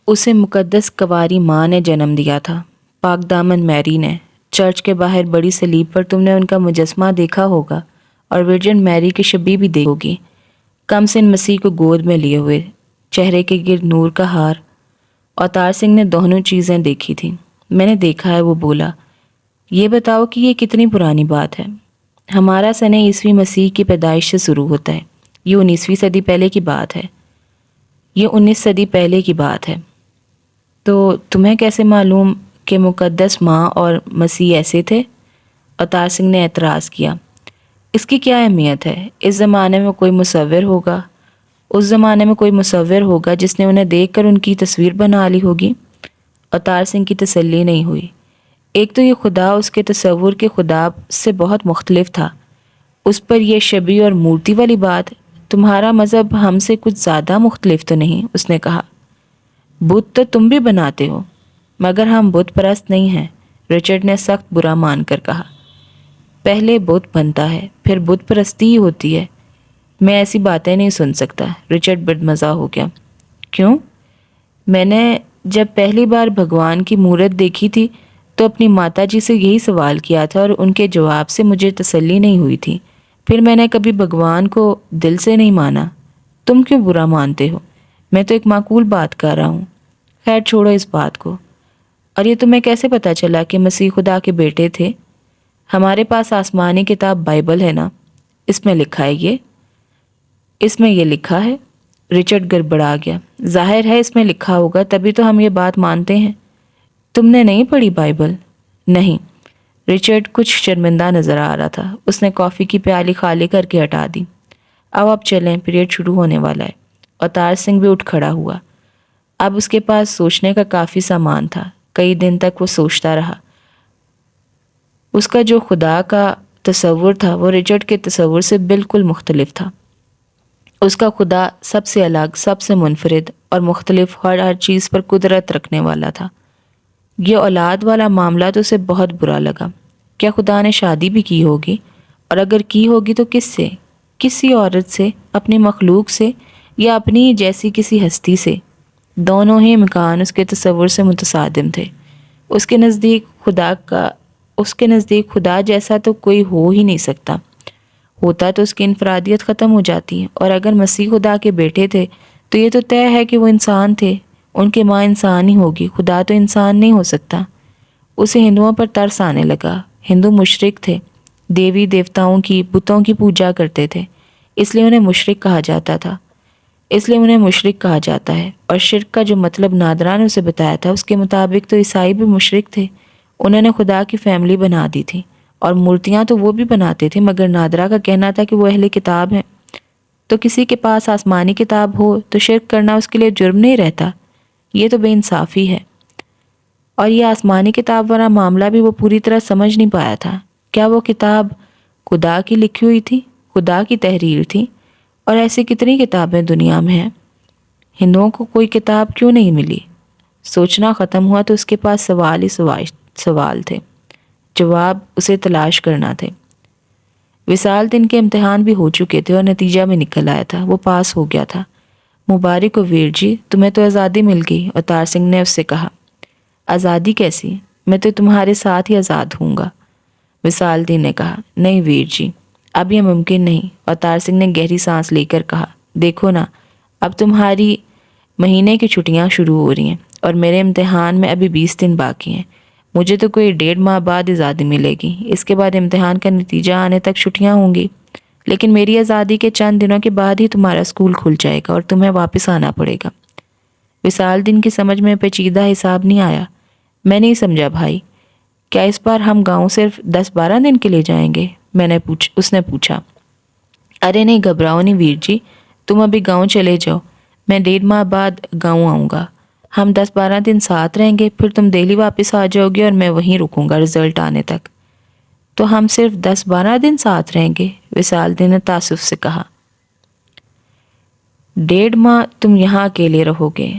اسے مقدس کنواری ماں نے جنم دیا تھا، پاک دامن میری نے۔ چرچ کے باہر بڑی صلیب پر تم نے ان کا مجسمہ دیکھا ہوگا اور ورجن میری کی شبیہ بھی دیکھی ہوگی، کم سن مسیح کو گود میں لیے ہوئے، چہرے کے گرد نور کا ہار۔ اوتار سنگھ نے دونوں چیزیں دیکھی تھیں۔ میں نے دیکھا ہے، وہ بولا۔ یہ بتاؤ کہ یہ کتنی پرانی بات ہے؟ ہمارا سنہ عیسوی مسیح کی پیدائش سے شروع ہوتا ہے۔ یہ 19ویں صدی پہلے کی بات ہے۔ یہ 19 صدی پہلے کی بات ہے۔ تو تمہیں کیسے معلوم کہ مقدس ماں اور مسیح ایسے تھے؟ اوتار سنگھ نے اعتراض کیا۔ اس کی کیا اہمیت ہے؟ اس زمانے میں کوئی مصور ہوگا، اس زمانے میں کوئی مصور ہوگا جس نے انہیں دیکھ کر ان کی تصویر بنا لی ہوگی۔ اوتار سنگھ کی تسلی نہیں ہوئی۔ ایک تو یہ خدا اس کے تصور کے خدا سے بہت مختلف تھا، اس پر یہ شبیہ اور مورتی والی بات۔ تمہارا مذہب ہم سے کچھ زیادہ مختلف تو نہیں؟ اس نے کہا۔ بت تو تم بھی بناتے ہو، مگر ہم بت پرست نہیں ہیں، رچرڈ نے سخت برا مان کر کہا۔ پہلے بت بنتا ہے، پھر بت پرستی ہی ہوتی ہے۔ میں ایسی باتیں نہیں سن سکتا، رچرڈ بدمزہ ہو گیا۔ کیوں؟ میں نے جب پہلی بار بھگوان کی مورت دیکھی تھی تو اپنی ماتا جی سے یہی سوال کیا تھا اور ان کے جواب سے مجھے تسلی نہیں ہوئی تھی۔ پھر میں نے کبھی بھگوان کو دل سے نہیں مانا۔ تم کیوں برا مانتے ہو؟ میں تو ایک معقول بات کر رہا ہوں۔ خیر چھوڑو اس بات کو۔ اور یہ تمہیں کیسے پتا چلا کہ مسیح خدا کے بیٹے تھے؟ ہمارے پاس آسمانی کتاب بائبل ہے نا، اس میں لکھا ہے اس میں یہ لکھا ہے۔ رچرڈ گڑبڑا گیا۔ ظاہر ہے اس میں لکھا ہوگا، تبھی تو ہم یہ بات مانتے ہیں۔ تم نے نہیں پڑھی بائبل؟ نہیں۔ رچرڈ کچھ شرمندہ نظر آ رہا تھا۔ اس نے کافی کی پیالی خالی کر کے ہٹا دی۔ اب چلیں، پیریڈ شروع ہونے والا ہے۔ اوتار سنگھ بھی اٹھ کھڑا ہوا۔ اب اس کے پاس سوچنے کا کافی سامان تھا۔ کئی دن تک وہ سوچتا رہا۔ اس کا جو خدا کا تصور تھا وہ رچرڈ کے تصور سے بالکل مختلف تھا۔ اس کا خدا سب سے الگ، سب سے منفرد اور مختلف، ہر چیز پر قدرت رکھنے والا تھا۔ یہ اولاد والا معاملہ تو اسے بہت برا لگا۔ کیا خدا نے شادی بھی کی ہوگی؟ اور اگر کی ہوگی تو کس سے؟ کسی عورت سے، اپنی مخلوق سے، یا اپنی جیسی کسی ہستی سے؟ دونوں ہی امکان اس کے تصور سے متصادم تھے۔ اس کے نزدیک خدا جیسا تو کوئی ہو ہی نہیں سکتا۔ ہوتا تو اس کی انفرادیت ختم ہو جاتی ہے، اور اگر مسیح خدا کے بیٹے تھے تو یہ تو طے ہے کہ وہ انسان تھے۔ ان کی ماں انسان ہی ہوگی، خدا تو انسان نہیں ہو سکتا۔ اسے ہندوؤں پر ترس آنے لگا۔ ہندو مشرک تھے، دیوی دیوتاؤں کی، بتوں کی پوجا کرتے تھے، اس لیے انہیں مشرک کہا جاتا ہے۔ اور شرک کا جو مطلب نادرا نے اسے بتایا تھا، اس کے مطابق تو عیسائی بھی مشرک تھے۔ انہوں نے خدا کی فیملی بنا دی تھی، اور مورتیاں تو وہ بھی بناتے تھے، مگر نادرا کا کہنا تھا کہ وہ اہل کتاب ہیں۔ تو کسی کے پاس آسمانی کتاب ہو تو شرک کرنا اس کے لیے جرم نہیں رہتا؟ یہ تو بے انصافی ہے۔ اور یہ آسمانی کتاب والا معاملہ بھی وہ پوری طرح سمجھ نہیں پایا تھا۔ کیا وہ کتاب خدا کی لکھی ہوئی تھی، خدا کی تحریر تھی؟ اور ایسی کتنی کتابیں دنیا میں ہیں، ہندوؤں کو کوئی کتاب کیوں نہیں ملی؟ سوچنا ختم ہوا تو اس کے پاس سوال ہی سوال تھے، جواب اسے تلاش کرنا تھے۔ وصال دن کے امتحان بھی ہو چکے تھے اور نتیجہ بھی نکل آیا تھا، وہ پاس ہو گیا تھا۔ مبارک ہو ویر جی، تمہیں تو آزادی مل گئی۔ اوتار سنگھ نے اس سے کہا۔ آزادی کیسی؟ میں تو تمہارے ساتھ ہی آزاد ہوں گا، وصال دین نے کہا۔ نہیں ویر جی، اب یہ ممکن نہیں، اوتار سنگھ نے گہری سانس لے کر کہا۔ دیکھو نا، اب تمہاری مہینے کی چھٹیاں شروع ہو رہی ہیں اور میرے امتحان میں ابھی 20 دن باقی ہیں۔ مجھے تو کوئی 1.5 ماہ بعد آزادی ملے گی، اس کے بعد امتحان کا نتیجہ آنے تک چھٹیاں ہوں گی، لیکن میری آزادی کے چند دنوں کے بعد ہی تمہارا اسکول کھل جائے گا اور تمہیں واپس آنا پڑے گا۔ وصال دن کی سمجھ میں پیچیدہ حساب نہیں آیا۔ میں نہیں سمجھا بھائی، کیا اس بار ہم گاؤں صرف 10-12 دن کے لیے جائیں گے؟ اس نے پوچھا۔ ارے نہیں، گھبراؤ نہیں ویر جی، تم ابھی گاؤں چلے جاؤ، میں 1.5 ماہ بعد گاؤں آؤں گا۔ ہم 10-12 دن ساتھ رہیں گے، پھر تم دہلی واپس آ جاؤ گے اور میں وہیں رکوں گا رزلٹ آنے تک۔ تو ہم صرف 10-12 دن ساتھ رہیں گے؟ وصال دین نے تعصب سے کہا۔ 1.5 ماہ تم یہاں اکیلے رہو گے؟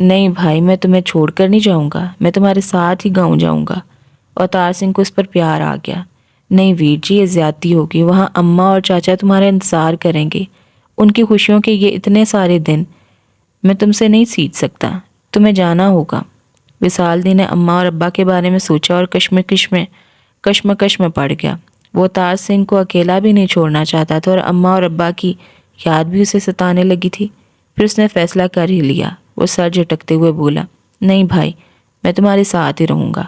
نہیں بھائی، میں تمہیں چھوڑ کر نہیں جاؤں گا، میں تمہارے ساتھ ہی گاؤں جاؤں گا۔ اوتار سنگھ کو اس پر پیار آ گیا۔ نہیں ویر جی، یہ زیادتی ہوگی، وہاں اماں اور چاچا تمہارا انتظار کریں گے، ان کی خوشیوں کے یہ اتنے سارے دن میں تم سے نہیں سیکھ سکتا، تمہیں جانا ہوگا۔ وصال دین نے اماں اور ابا کے بارے میں سوچا اور کشمکش میں پڑ گیا۔ وہ اوتار سنگھ کو اکیلا بھی نہیں چھوڑنا چاہتا تھا اور اماں اور ابا کی یاد بھی اسے ستانے لگی تھی۔ پھر اس نے فیصلہ کر ہی لیا۔ وہ سر جھٹکتے ہوئے بولا، نہیں بھائی، میں تمہارے ساتھ ہی رہوں گا۔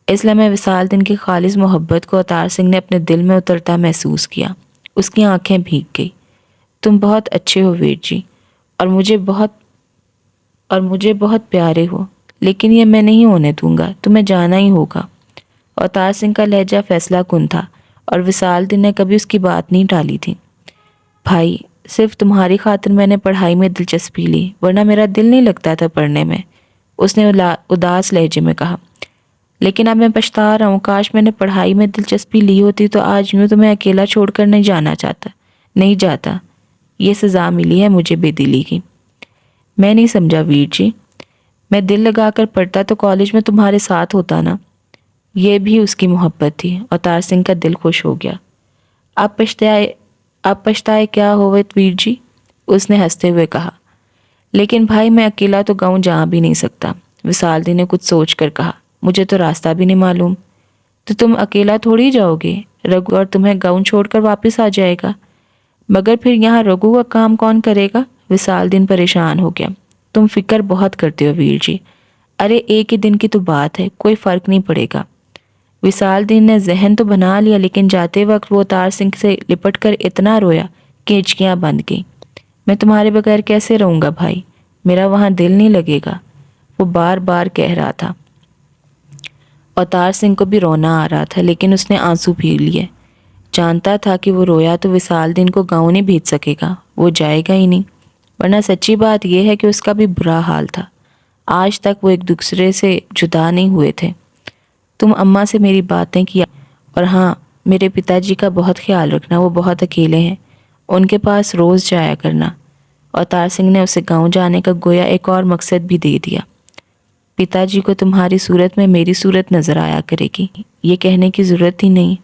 اس لیے میں وصال دن کی خالص محبت کو اوتار سنگھ نے اپنے دل میں اترتا محسوس کیا۔ اس کی آنکھیں بھیگ گئی۔ تم بہت اچھے ہو ویر جی، اور مجھے بہت پیارے ہو، لیکن یہ میں نہیں ہونے دوں گا، تمہیں جانا ہی ہوگا۔ اوتار سنگھ کا لہجہ فیصلہ کن تھا اور وصال دن نے کبھی اس کی بات نہیں ٹالی تھی۔ بھائی، صرف تمہاری خاطر میں نے پڑھائی میں دلچسپی لی، ورنہ میرا دل نہیں لگتا تھا پڑھنے میں، اس نے اداس لہجے میں کہا۔ لیکن اب میں پچھتا رہا ہوں، کاش میں نے پڑھائی میں دلچسپی لی ہوتی تو آج یوں تمہیں اکیلا چھوڑ کر نہیں جاتا۔ یہ سزا ملی ہے مجھے بے دلی کی۔ میں نہیں سمجھا ویر جی، میں دل لگا کر پڑھتا تو کالج میں تمہارے ساتھ ہوتا نا۔ یہ بھی اس کی محبت تھی۔ اوتار سنگھ کا دل خوش ہو گیا۔ آپ پچھتائے کیا ہوئے ویر جی، اس نے ہنستے ہوئے کہا۔ لیکن بھائی، میں اکیلا تو گاؤں جا بھی نہیں سکتا، وصال دین نے کچھ سوچ کر کہا۔ مجھے تو راستہ بھی نہیں معلوم۔ تو تم اکیلا تھوڑی جاؤ گے، رگو اور تمہیں گاؤں چھوڑ کر واپس آ جائے گا۔ مگر پھر یہاں رگو کا کام کون کرے گا؟ وصال دین پریشان ہو گیا۔ تم فکر بہت کرتے ہو ویر جی۔ ارے ایک ہی دن کی تو بات ہے، کوئی فرق نہیں پڑے گا۔ وصال دین نے ذہن تو بنا لیا، لیکن جاتے وقت وہ اوتار سنگھ سے لپٹ کر اتنا رویا کہ ہچکیاں بند گئیں۔ میں تمہارے بغیر کیسے رہوں گا بھائی، میرا وہاں دل نہیں لگے گا، وہ بار بار کہہ رہا تھا۔ اوتار سنگھ کو بھی رونا آ رہا تھا، لیکن اس نے آنسو پھی لیے۔ جانتا تھا کہ وہ رویا تو وصال دین کو گاؤں نہیں بھیج سکے گا، وہ جائے گا ہی نہیں۔ ورنہ سچی بات یہ ہے کہ اس کا بھی برا حال تھا، آج تک وہ ایک دوسرے سے جدا نہیں ہوئے تھے۔ تم اماں سے میری باتیں کیا، اور ہاں، میرے پتا جی کا بہت خیال رکھنا، وہ بہت اکیلے ہیں، ان کے پاس روز جایا کرنا۔ اوتار سنگھ نے اسے گاؤں جانے کا گویا ایک اور مقصد بھی دے دیا۔ پتا جی کو تمہاری صورت میں میری صورت نظر آیا کرے گی، یہ کہنے کی ضرورت ہی نہیں۔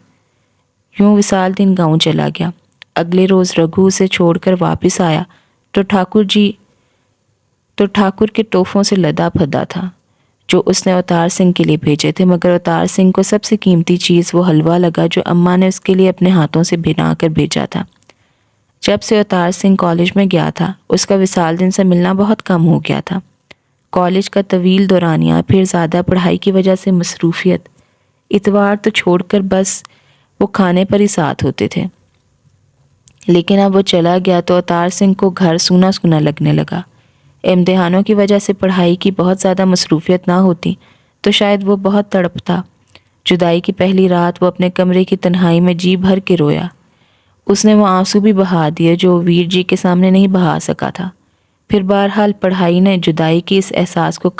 یوں وصال دن گاؤں چلا گیا۔ اگلے روز رگھو اسے چھوڑ کر واپس آیا تو ٹھاکر کے تحفوں سے لدا پھدا تھا جو اس نے اوتار سنگھ کے لیے بھیجے تھے، مگر اوتار سنگھ کو سب سے قیمتی چیز وہ حلوہ لگا جو اماں نے اس کے لیے اپنے ہاتھوں سے بنا کر بھیجا تھا۔ جب سے اوتار سنگھ کالج میں گیا تھا، اس کا وصال دن سے ملنا بہت کم ہو گیا تھا۔ کالج کا طویل دورانیہ، پھر زیادہ پڑھائی کی وجہ سے مصروفیت، اتوار تو چھوڑ کر بس وہ کھانے پر ہی ساتھ ہوتے تھے۔ لیکن اب وہ چلا گیا تو اوتار سنگھ کو گھر سونا سونا لگنے لگا۔ امتحانوں کی وجہ سے پڑھائی کی بہت زیادہ مصروفیت نہ ہوتی تو شاید وہ بہت تڑپتا۔ جدائی کی پہلی رات وہ اپنے کمرے کی تنہائی میں جی بھر کے رویا۔ اس نے وہ آنسو بھی بہا دیے جو ویر جی کے سامنے نہیں بہا سکا تھا۔ پھر بہرحال پڑھائی نے جدائی کے اس احساس کو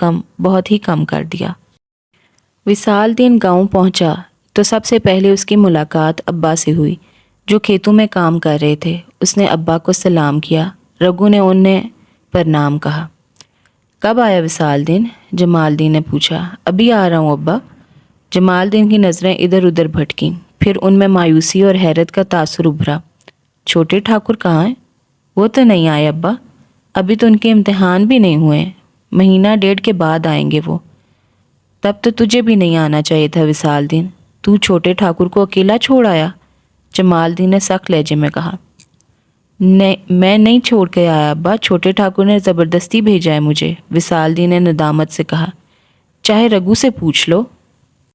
بہت ہی کم کر دیا۔ وصال دین گاؤں پہنچا تو سب سے پہلے اس کی ملاقات ابا سے ہوئی جو کھیتوں میں کام کر رہے تھے۔ اس نے ابا کو سلام کیا۔ رگو نے انہیں پرنام کہا۔ کب آیا وصال دین؟ جمال دین نے پوچھا۔ ابھی آ رہا ہوں ابا۔ جمال دین کی نظریں ادھر ادھر بھٹکیں، پھر ان میں مایوسی اور حیرت کا تاثر ابھرا۔ چھوٹے ٹھاکر کہاں ہیں؟ وہ تو نہیں آئے ابا، ابھی تو ان کے امتحان بھی نہیں ہوئے، مہینہ ڈیڑھ کے بعد آئیں گے وہ۔ تب تو تجھے بھی نہیں آنا چاہیے تھا وصال دین، تو چھوٹے ٹھاکر کو اکیلا چھوڑ آیا؟ جمال دین نے سخت لہجے میں کہا۔ میں نہیں چھوڑ کے آیا ابا، چھوٹے ٹھاکر نے زبردستی بھیجا ہے مجھے، وصال دین نے ندامت سے کہا۔ چاہے رگو سے پوچھ لو،